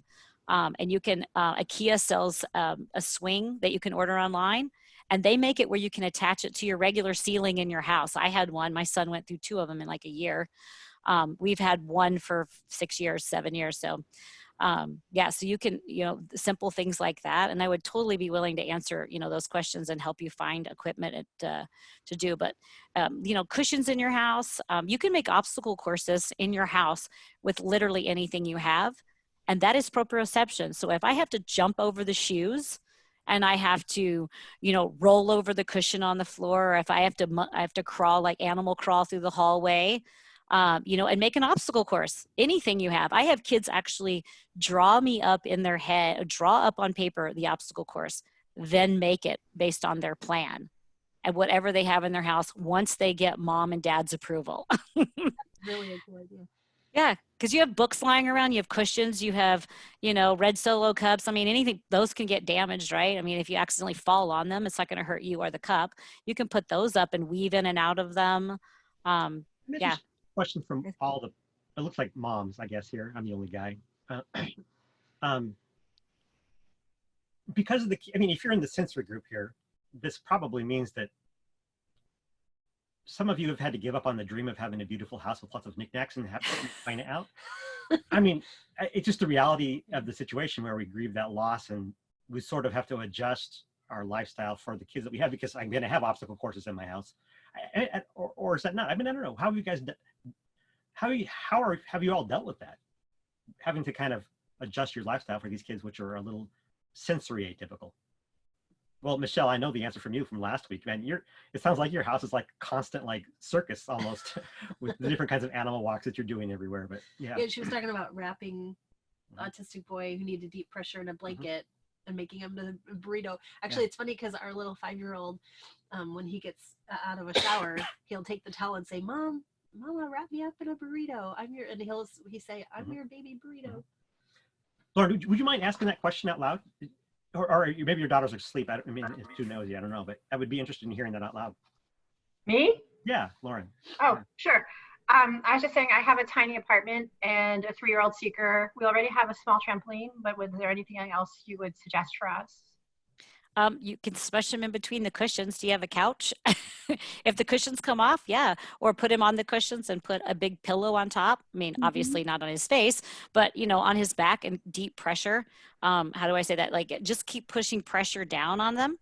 And you can, IKEA sells a swing that you can order online, and they make it where you can attach it to your regular ceiling in your house. I had one. My son went through 2 of them in like a year. We've had one for 6 years, 7 years. So yeah, so you can, simple things like that. And I would totally be willing to answer, those questions and help you find equipment to do. But, cushions in your house, you can make obstacle courses in your house with literally anything you have. And that is proprioception. So if I have to jump over the shoes and I have to, roll over the cushion on the floor, or if I have to crawl, like animal crawl through the hallway, and make an obstacle course, anything you have. I have kids actually draw me up in their head, draw up on paper the obstacle course, then make it based on their plan and whatever they have in their house once they get mom and dad's approval. Really a cool idea. Yeah, because you have books lying around, you have cushions, you have, red Solo cups. I mean, anything, those can get damaged, right? I mean, if you accidentally fall on them, it's not going to hurt you or the cup. You can put those up and weave in and out of them. Yeah. Question from it looks like moms, I guess here. I'm the only guy. Because of if you're in the sensory group here, this probably means that some of you have had to give up on the dream of having a beautiful house with lots of knickknacks and have to find it out. It's just the reality of the situation where we grieve that loss, and we sort of have to adjust our lifestyle for the kids that we have, because I'm going to have obstacle courses in my house. Or is that not? I don't know. How have you guys, have you all dealt with that? Having to kind of adjust your lifestyle for these kids, which are a little sensory atypical. Well, Michelle, I know the answer from you from last week, man. It sounds like your house is like constant, like circus almost, with the different kinds of animal walks that you're doing everywhere. But yeah, she was talking about wrapping autistic boy who needed deep pressure in a blanket and making him a burrito. Actually, It's funny because our little 5-year-old, when he gets out of a shower, he'll take the towel and say, Mama, wrap me up in a burrito. And he say, I'm your baby burrito. Lauren, would you mind asking that question out loud? Or maybe your daughter's asleep. It's too nosy. I don't know, but I would be interested in hearing that out loud. Me? Yeah, Lauren. Oh, yeah. Sure. I was just saying, I have a tiny apartment and a 3-year-old seeker. We already have a small trampoline, but was there anything else you would suggest for us? You can smush him in between the cushions. Do you have a couch? If the cushions come off, yeah. Or put him on the cushions and put a big pillow on top. Obviously not on his face, but on his back, and deep pressure. How do I say that? Like, just keep pushing pressure down on them.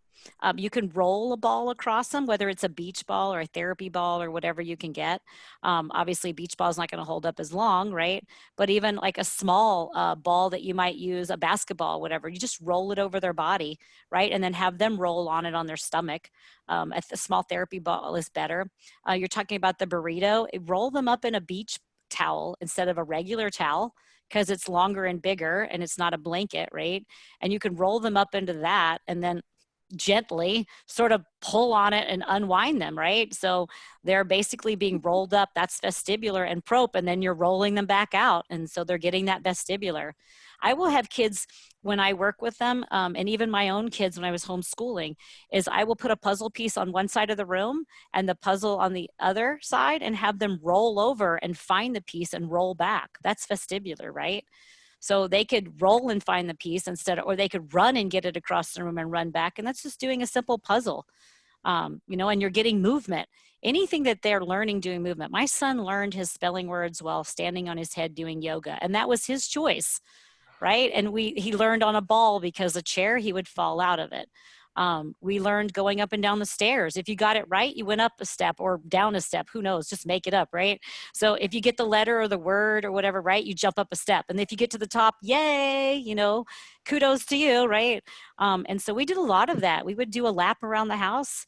You can roll a ball across them, whether it's a beach ball or a therapy ball or whatever you can get. Obviously, beach ball is not going to hold up as long, right? But even like a small ball that you might use, a basketball, whatever, you just roll it over their body, right? And then have them roll on it on their stomach. A small therapy ball is better. You're talking about the burrito. Roll them up in a beach towel instead of a regular towel, because it's longer and bigger and it's not a blanket, right? And you can roll them up into that and then gently sort of pull on it and unwind them, right? So they're basically being rolled up. That's vestibular and prop, and then you're rolling them back out. And so they're getting that vestibular. I will have kids when I work with them, and even my own kids when I was homeschooling, is I will put a puzzle piece on one side of the room and the puzzle on the other side and have them roll over and find the piece and roll back. That's vestibular, right? So they could roll and find the piece or they could run and get it across the room and run back. And that's just doing a simple puzzle, and you're getting movement. Anything that they're learning doing movement. My son learned his spelling words while standing on his head doing yoga, and that was his choice, right? And he learned on a ball because a chair, he would fall out of it. We learned going up and down the stairs. If you got it right, you went up a step or down a step, who knows, just make it up, right? So if you get the letter or the word or whatever right, you jump up a step. And if you get to the top, yay, kudos to you, right? And so we did a lot of that. We would do a lap around the house.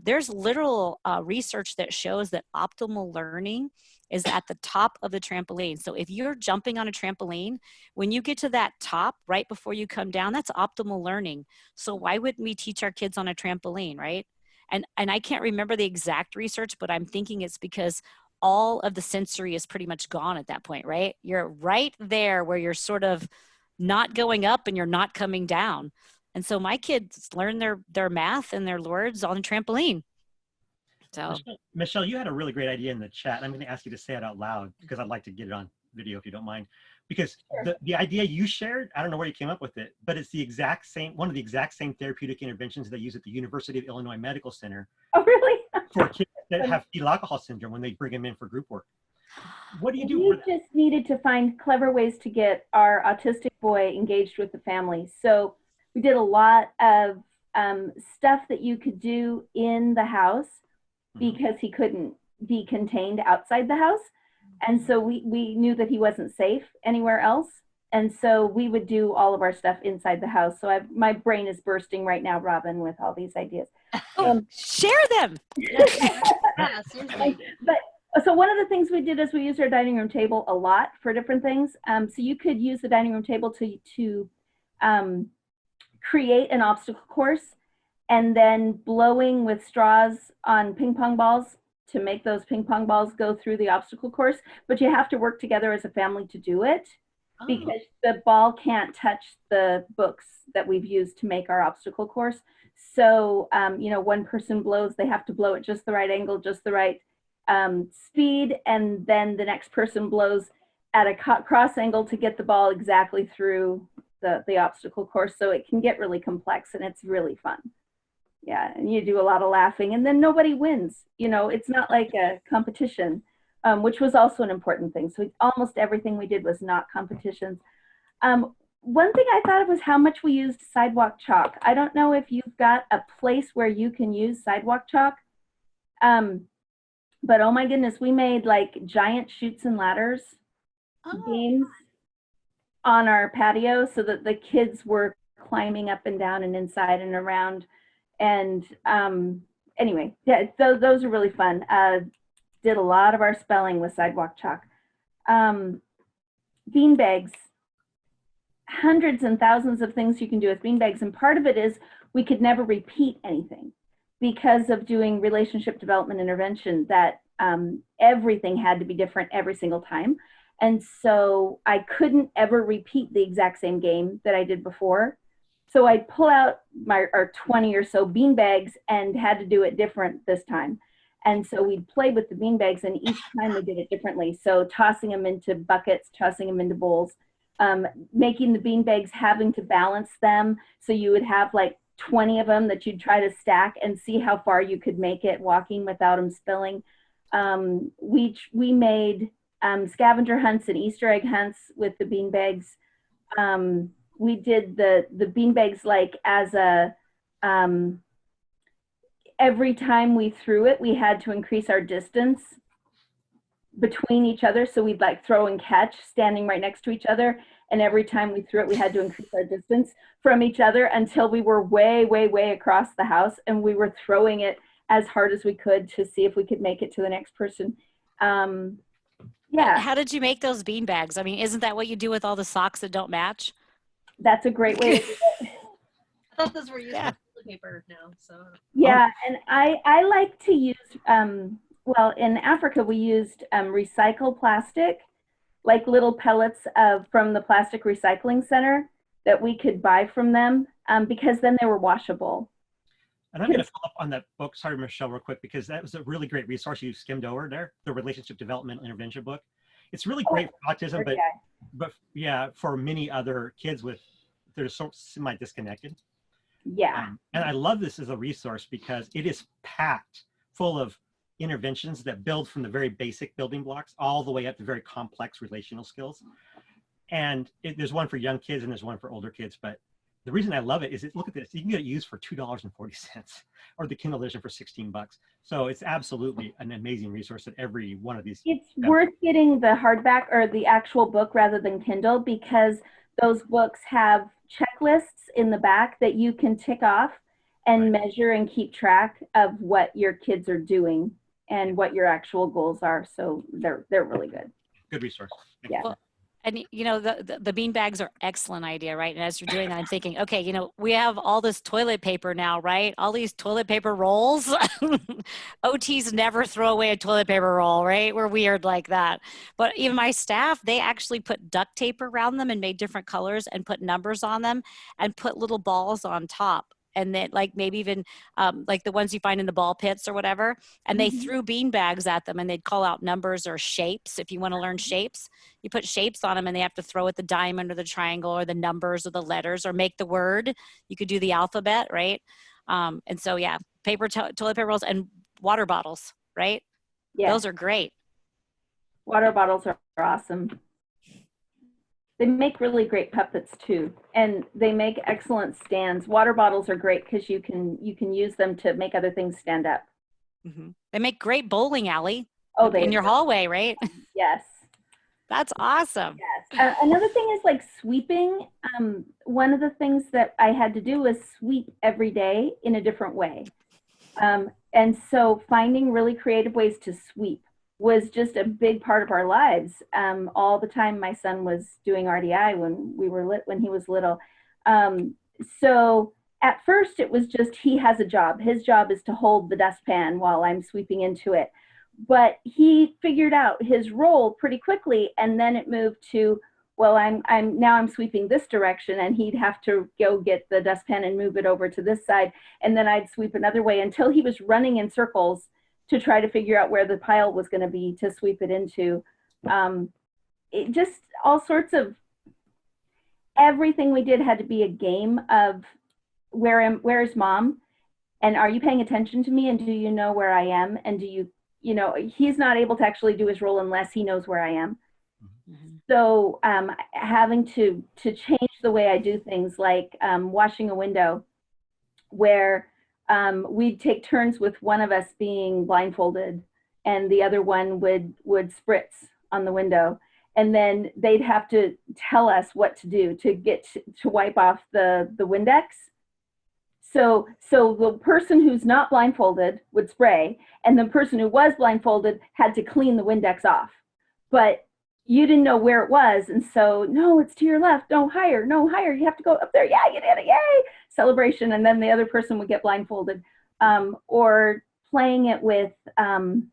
There's literal research that shows that optimal learning is at the top of the trampoline. So if you're jumping on a trampoline, when you get to that top right before you come down, that's optimal learning. So why wouldn't we teach our kids on a trampoline, right? And I can't remember the exact research, but I'm thinking it's because all of the sensory is pretty much gone at that point, right? You're right there where you're sort of not going up and you're not coming down. And so my kids learn their math and their words on a trampoline. So Michelle, you had a really great idea in the chat. I'm going to ask you to say it out loud because I'd like to get it on video if you don't mind. Because the idea you shared, I don't know where you came up with it, but it's the exact same, one of the exact same therapeutic interventions they use at the University of Illinois Medical Center. Oh, really? For kids that have fetal alcohol syndrome when they bring them in for group work. What do you do? We just needed to find clever ways to get our autistic boy engaged with the family. So we did a lot of stuff that you could do in the house because he couldn't be contained outside the house. And so we knew that he wasn't safe anywhere else. And so we would do all of our stuff inside the house. So my brain is bursting right now, Robin, with all these ideas. Share them. Yeah, seriously. But so one of the things we did is we used our dining room table a lot for different things. So you could use the dining room table to create an obstacle course, and then blowing with straws on ping pong balls to make those ping pong balls go through the obstacle course. But you have to work together as a family to do it because the ball can't touch the books that we've used to make our obstacle course. So, you know, one person blows, they have to blow at just the right angle, just the right speed, and then the next person blows at a cross angle to get the ball exactly through the obstacle course. So it can get really complex and it's really fun. Yeah, and you do a lot of laughing, and then nobody wins. You know, it's not like a competition, which was also an important thing. So almost everything we did was not competitions. One thing I thought of was how much we used sidewalk chalk. I don't know if you've got a place where you can use sidewalk chalk, but oh my goodness, we made like giant chutes and ladders games on our patio so that the kids were climbing up and down and inside and around. And anyway, yeah, those are really fun. Did a lot of our spelling with sidewalk chalk. Bean bags. Hundreds and thousands of things you can do with bean bags, and part of it is we could never repeat anything because of doing relationship development intervention, that everything had to be different every single time. And so I couldn't ever repeat the exact same game that I did before. So I'd pull out our 20 or so bean bags and had to do it different this time. And so we'd play with the bean bags, and each time we did it differently. So tossing them into buckets, tossing them into bowls, making the bean bags, having to balance them. So you would have like 20 of them that you'd try to stack and see how far you could make it walking without them spilling. We made scavenger hunts and Easter egg hunts with the bean bags. We did the bean bags like as a, every time we threw it, we had to increase our distance between each other. So we'd like throw and catch standing right next to each other. And every time we threw it, we had to increase our distance from each other until we were way, way, way across the house. And we were throwing it as hard as we could to see if we could make it to the next person. Yeah. How did you make those bean bags? I mean, isn't that what you do with all the socks that don't match? That's a great way to do it. I thought those were used for toilet paper now. So yeah, and I like to use, well, in Africa, we used recycled plastic, like little pellets from the plastic recycling center that we could buy from them because then they were washable. And I'm going to follow up on that book, sorry, Michelle, real quick, because that was a really great resource you skimmed over there, the Relationship Development Intervention book. It's really great for autism, but yeah, for many other kids that are so semi-disconnected. Yeah. And I love this as a resource because it is packed full of interventions that build from the very basic building blocks all the way up to very complex relational skills. And there's one for young kids and there's one for older kids. But the reason I love it is, look at this, you can get it used for $2.40 or the Kindle edition for $16. So it's absolutely an amazing resource that every one of these. It's worth getting the hardback or the actual book rather than Kindle because those books have checklists in the back that you can tick off and measure and keep track of what your kids are doing and what your actual goals are. So they're really good. Good resource. Yeah. Well, And the bean bags are excellent idea, right? And as you're doing that, I'm thinking, okay, we have all this toilet paper now, right? All these toilet paper rolls. OTs never throw away a toilet paper roll, right? We're weird like that. But even my staff, they actually put duct tape around them and made different colors and put numbers on them and put little balls on top. And then like maybe even like the ones you find in the ball pits or whatever. And they threw bean bags at them and they'd call out numbers or shapes. If you want to learn shapes, you put shapes on them and they have to throw at the diamond or the triangle or the numbers or the letters or make the word. You could do the alphabet, right? And so, yeah, toilet paper rolls and water bottles, right? Yeah. Those are great. Water bottles are awesome. They make really great puppets too, and they make excellent stands. Water bottles are great because you can use them to make other things stand up. Mm-hmm. They make great bowling alley. Oh, in your hallway, right? Yes. That's awesome. Yes. Another thing is like sweeping. One of the things that I had to do was sweep every day in a different way. And so finding really creative ways to sweep was just a big part of our lives. All the time my son was doing RDI when he was little. So at first it was just, he has a job. His job is to hold the dustpan while I'm sweeping into it. But he figured out his role pretty quickly, and then it moved to, well, I'm sweeping this direction, and he'd have to go get the dustpan and move it over to this side, and then I'd sweep another way until he was running in circles to try to figure out where the pile was going to be to sweep it into. It just all sorts of, everything we did had to be a game of where is mom, and are you paying attention to me, and do you know where I am, and do you he's not able to actually do his role unless he knows where I am. Mm-hmm. So having to change the way I do things, like washing a window, where we'd take turns with one of us being blindfolded and the other one would spritz on the window, and then they'd have to tell us what to do to get to wipe off the Windex. So the person who's not blindfolded would spray, and the person who was blindfolded had to clean the Windex off. But you didn't know where it was, and so, no, it's to your left, no, higher, you have to go up there, yeah, you did it, yay, celebration, and then the other person would get blindfolded. Or playing it with, I'm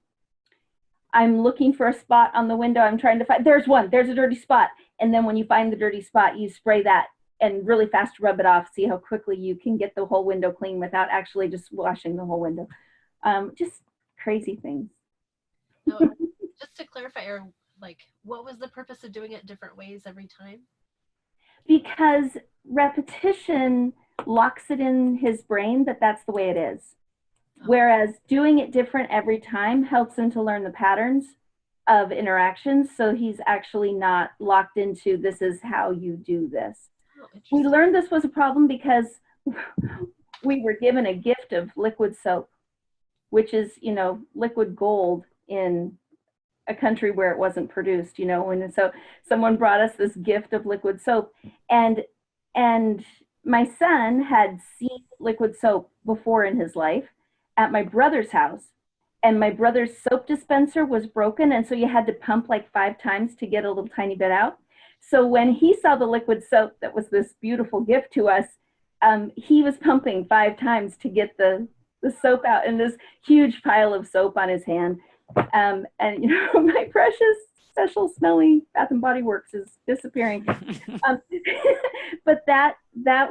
looking for a spot on the window, I'm trying to find, there's a dirty spot, and then when you find the dirty spot, you spray that and really fast rub it off, see how quickly you can get the whole window clean without actually just washing the whole window. Just crazy things. Now, just to clarify, what was the purpose of doing it different ways every time? Because repetition locks it in his brain that that's the way it is. Oh. Whereas doing it different every time helps him to learn the patterns of interactions, so he's actually not locked into, this is how you do this. We learned this was a problem because we were given a gift of liquid soap, which is, liquid gold in a country where it wasn't produced, and so someone brought us this gift of liquid soap, and my son had seen liquid soap before in his life at my brother's house, and my brother's soap dispenser was broken, and so you had to pump like 5 times to get a little tiny bit out. So when he saw the liquid soap that was this beautiful gift to us, he was pumping 5 times to get the soap out, and this huge pile of soap on his hand. And my precious, special, smelly Bath and Body Works is disappearing. But that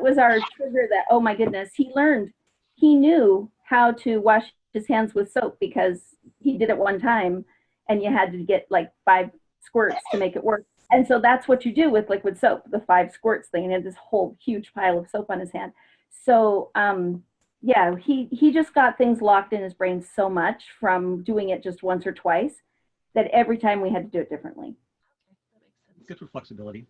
was our trigger that, oh my goodness, he knew how to wash his hands with soap because he did it one time, and you had to get like 5 squirts to make it work. And so that's what you do with liquid soap, the 5 squirts thing, and he had this whole huge pile of soap on his hand. So yeah, he just got things locked in his brain so much from doing it just once or twice that every time we had to do it differently. Good for flexibility.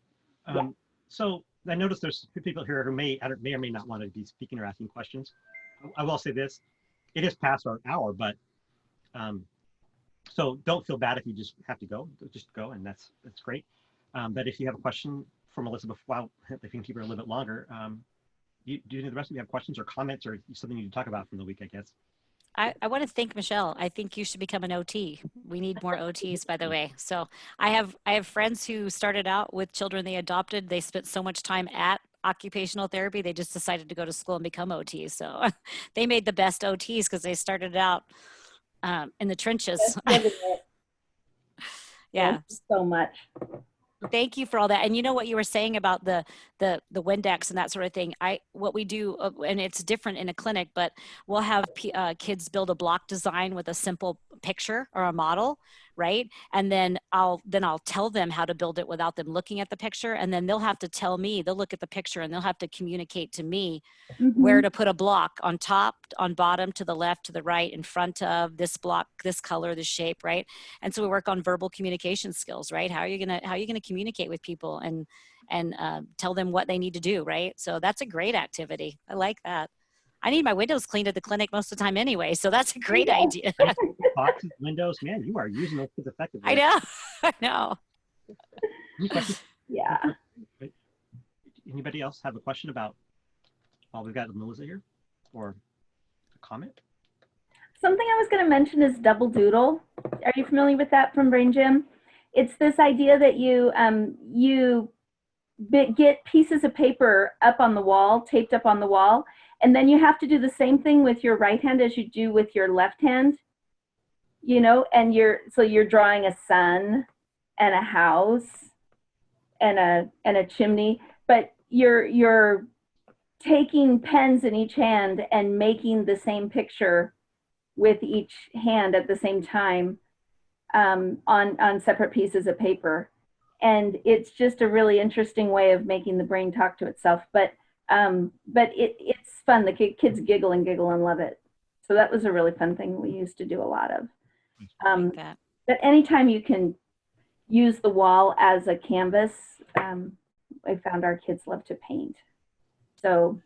Yeah. So I noticed there's people here who may or may not want to be speaking or asking questions. I will say this, it is past our hour, but so don't feel bad if you just have to go, just go, and that's great. But if you have a question for Melissa, if you can keep her a little bit longer, do the rest of you have questions or comments or something you need to talk about from the week, I guess? I want to thank Michelle. I think you should become an OT. We need more OTs, by the way. So I have friends who started out with children they adopted. They spent so much time at occupational therapy, they just decided to go to school and become OTs. So they made the best OTs because they started out in the trenches. Yeah. Thank you so much. Thank you for all that. And you know what you were saying about the Windex and that sort of thing. What we do, and it's different in a clinic, but we'll have kids build a block design with a simple picture or a model, right? And then I'll tell them how to build it without them looking at the picture, and then they'll have to tell me. They'll look at the picture and they'll have to communicate to me where to put a block, on top, on bottom, to the left, to the right, in front of this block, this color, this shape, right? And so we work on verbal communication skills, right? How are you gonna communicate with people and tell them what they need to do, right? So that's a great activity. I like that. I need my windows cleaned at the clinic most of the time anyway, so that's a great idea. Boxes, windows, man, you are using those kids effectively. I know. I know. Any questions? Yeah. Anybody else have a question about? Oh, we've got Melissa here, or a comment? Something I was going to mention is double doodle. Are you familiar with that from Brain Gym? It's this idea that you get pieces of paper up on the wall, taped up on the wall, and then you have to do the same thing with your right hand as you do with your left hand. You know, and you're drawing a sun and a house and a chimney, but you're taking pens in each hand and making the same picture with each hand at the same time on separate pieces of paper. And it's just a really interesting way of making the brain talk to itself. But it's fun. The kids giggle and love it. So that was a really fun thing we used to do a lot of. Like that. But anytime you can use the wall as a canvas, I found our kids love to paint. So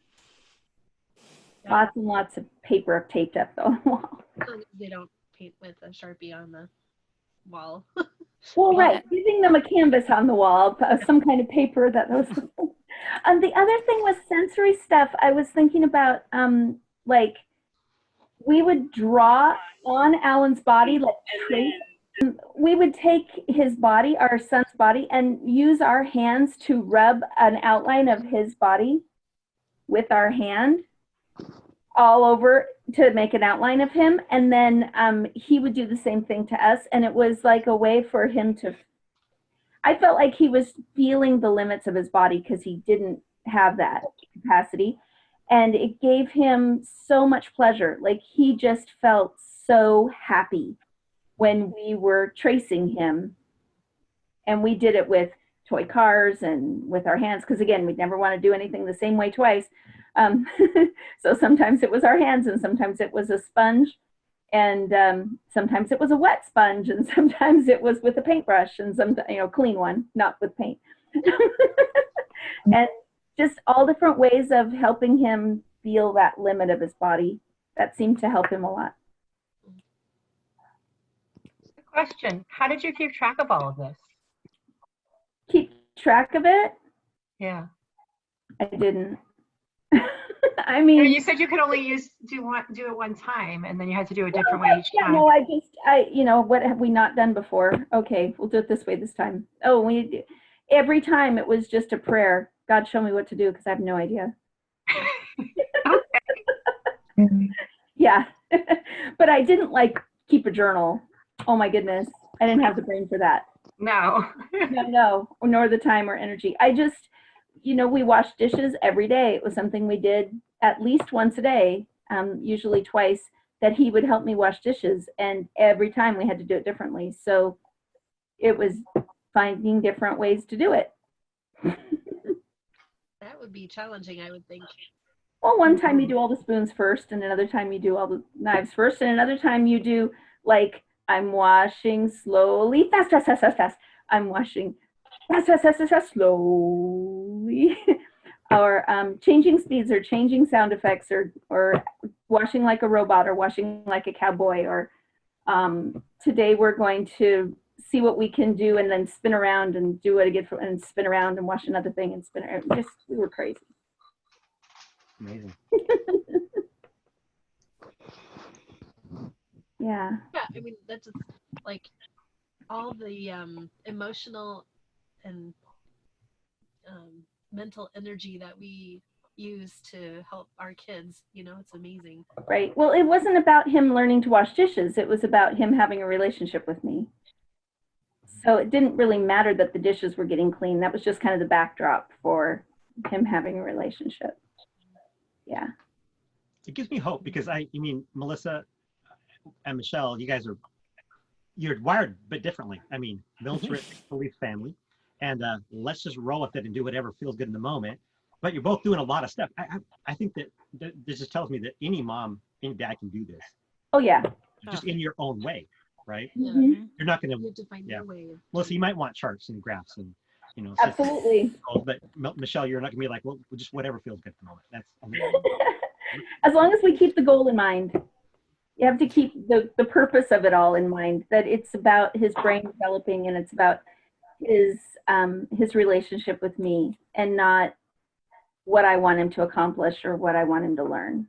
lots and lots of paper taped up on the wall. They don't paint with a Sharpie on the wall. Well, right, giving them a canvas on the wall, some kind of paper that was. And the other thing was sensory stuff. I was thinking about, like, we would draw on Alan's body, like we would take his body, our son's body, and use our hands to rub an outline of his body with our hand all over to make an outline of him. And then he would do the same thing to us. And it was like a way for him to, I felt like he was feeling the limits of his body because he didn't have that capacity. And it gave him so much pleasure. Like he just felt so happy when we were tracing him. And we did it with toy cars and with our hands, because again, we'd never want to do anything the same way twice. So sometimes it was our hands, and sometimes it was a sponge, and sometimes it was a wet sponge, and sometimes it was with a paintbrush, and some, clean one, not with paint. And just all different ways of helping him feel that limit of his body. That seemed to help him a lot. Question: how did you keep track of all of this? Keep track of it? Yeah. I didn't. I mean, you said you could only do it one time, and then you had to do a different way each time. No, what have we not done before? Okay, we'll do it this way this time. Oh, every time it was just a prayer. God, show me what to do, because I have no idea. Yeah, but I didn't keep a journal. Oh my goodness, I didn't have the brain for that. No. No, nor the time or energy. I just, we washed dishes every day. It was something we did at least once a day, usually twice, that he would help me wash dishes. And every time we had to do it differently. So it was finding different ways to do it. That would be challenging, I would think. Well, one time you do all the spoons first, and another time you do all the knives first, and another time you do, I'm washing slowly, fast. I'm washing fast, slowly. Or changing speeds, or changing sound effects, or washing like a robot, or washing like a cowboy. Or today we're going to see what we can do, and then spin around and do it again, and spin around and wash another thing and spin around. We were crazy. Amazing. Yeah. Yeah, I mean, that's just, like all the emotional and mental energy that we use to help our kids. It's amazing. Right. Well, it wasn't about him learning to wash dishes. It was about him having a relationship with me. So it didn't really matter that the dishes were getting clean. That was just kind of the backdrop for him having a relationship. Yeah. It gives me hope because I mean, Melissa and Michelle, you're wired a bit differently. I mean, military police family, and let's just roll with it and do whatever feels good in the moment. But you're both doing a lot of stuff. I think that this just tells me that any mom, any dad can do this. Oh, yeah. Just in your own way, right? Mhm. You're not going You have to find your way. Melissa, you might want charts and graphs and Absolutely. but Michelle, you're not going to be like, well, just whatever feels good at the moment. As long as we keep the goal in mind. You have to keep the purpose of it all in mind, that it's about his brain developing and it's about his relationship with me and not what I want him to accomplish or what I want him to learn.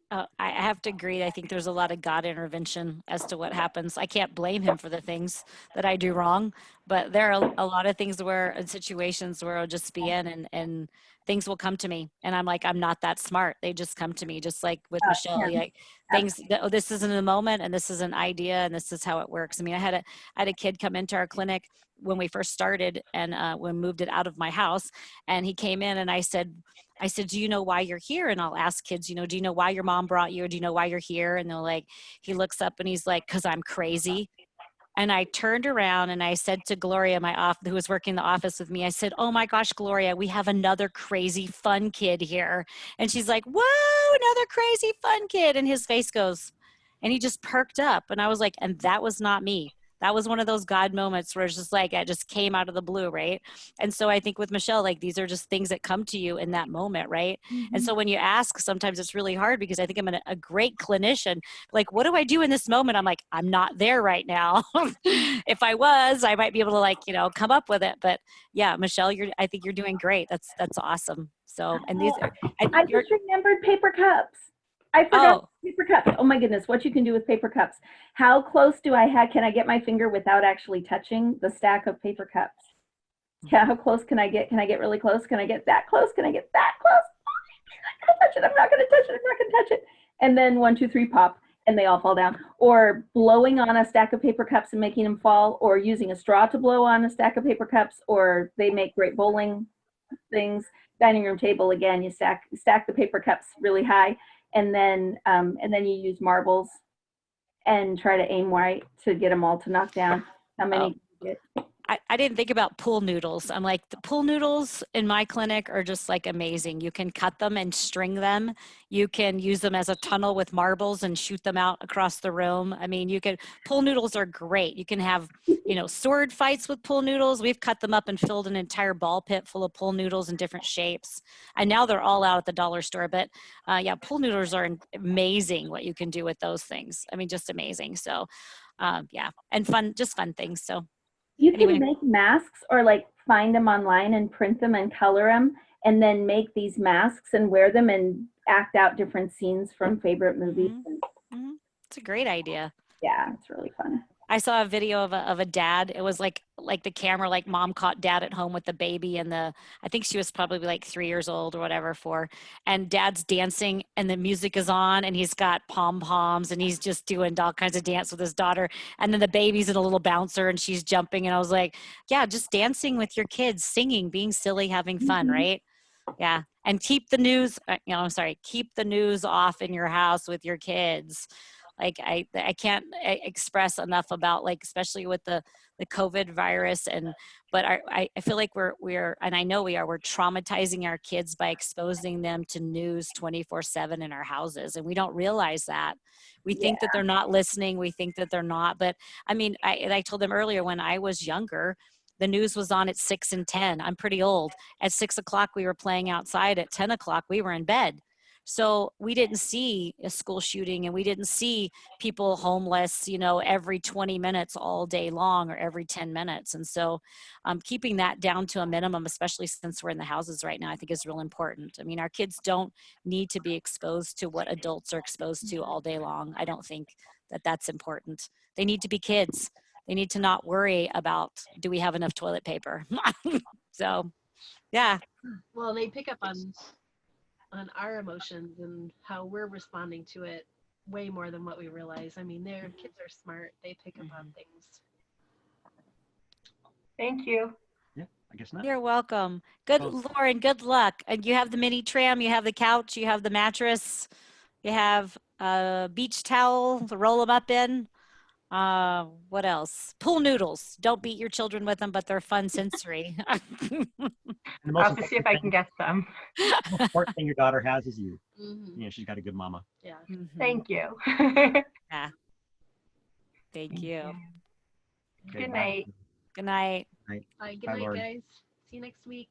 I have to agree. I think there's a lot of God intervention as to what happens. I can't blame him for the things that I do wrong, but there are a lot of things where in situations where I'll just be in and things will come to me. And I'm like, I'm not that smart. They just come to me, just like with Michelle, Yeah. like things, oh, this isn't a moment and this is an idea and this is how it works. I mean, I had a kid come into our clinic when we first started and we moved it out of my house, and he came in and I said, do you know why you're here? And I'll ask kids, do you know why your mom brought you? Or do you know why you're here? And they're like, he looks up and he's like, 'cause I'm crazy. And I turned around and I said to Gloria, who was working in the office with me, I said, oh my gosh, Gloria, we have another crazy fun kid here. And she's like, whoa, another crazy fun kid. And his face goes, and he just perked up. And I was like, and that was not me. That was one of those God moments where it's just like, it just came out of the blue, right? And so I think with Michelle, like these are just things that come to you in that moment, right? Mm-hmm. And so when you ask, sometimes it's really hard because I think I'm a great clinician. Like, what do I do in this moment? I'm like, I'm not there right now. If I was, I might be able to come up with it. But yeah, Michelle, I think you're doing great. That's awesome. So, and these are, I just remembered paper cups. I forgot paper cups. Oh my goodness, what you can do with paper cups. How close can I get my finger without actually touching the stack of paper cups? Yeah, how close can I get? Can I get really close? Can I get that close? Can I get that close? I'm not gonna touch it. I'm not gonna touch it. I'm not gonna touch it. And then 1, 2, 3, pop, and they all fall down. Or blowing on a stack of paper cups and making them fall, or using a straw to blow on a stack of paper cups, or they make great bowling things. Dining room table, again, you stack the paper cups really high. And then you use marbles and try to aim right to get them all to knock down. How many do you get? I didn't think about pool noodles. I'm like, the pool noodles in my clinic are just like amazing. You can cut them and string them. You can use them as a tunnel with marbles and shoot them out across the room. I mean, pool noodles are great. You can have, sword fights with pool noodles. We've cut them up and filled an entire ball pit full of pool noodles in different shapes. And now they're all out at the dollar store. But yeah, pool noodles are amazing what you can do with those things. I mean, just amazing. So yeah, and fun things. So. You can make masks or find them online and print them and color them and then make these masks and wear them and act out different scenes from favorite movies. Mm-hmm. It's a great idea. Yeah, it's really fun. I saw a video of a dad. It was like the camera, like mom caught dad at home with the baby and I think she was probably like 3 years old or whatever and dad's dancing and the music is on and he's got pom-poms and he's just doing all kinds of dance with his daughter. And then the baby's in a little bouncer and she's jumping. And I was like, yeah, just dancing with your kids, singing, being silly, having fun, right? Yeah. And keep the news off in your house with your kids. Like I can't express enough about especially with the COVID virus but I feel like we're and I know we're traumatizing our kids by exposing them to news 24/7 in our houses, and we don't realize that. We think that they're not listening. We think that they're not. But I mean, I told them earlier when I was younger, the news was on at 6 and 10. I'm pretty old. At 6 o'clock, we were playing outside. At 10 o'clock, we were in bed. So we didn't see a school shooting and we didn't see people homeless, every 20 minutes all day long or every 10 minutes. And so keeping that down to a minimum, especially since we're in the houses right now, I think is real important. I mean, our kids don't need to be exposed to what adults are exposed to all day long. I don't think that's important. They need to be kids. They need to not worry about, do we have enough toilet paper? So, yeah. Well, they pick up on our emotions and how we're responding to it way more than what we realize. I mean, their kids are smart. They pick up on things. Thank you. Yeah, I guess not. You're welcome. Good, Well- Lauren, good luck. And you have the mini tram, you have the couch, you have the mattress, you have a beach towel to roll them up in. What else? Pool noodles. Don't beat your children with them, but they're fun sensory. And the I'll most have to see if I can get some. important thing your daughter has is you. Mm-hmm. You know, she's got a good mama. Yeah. Mhm. Thank you. Yeah. Thank you. Okay, Good bye. night. Good night. Bye. Good Bye, night, Lauren. guys. See you next week.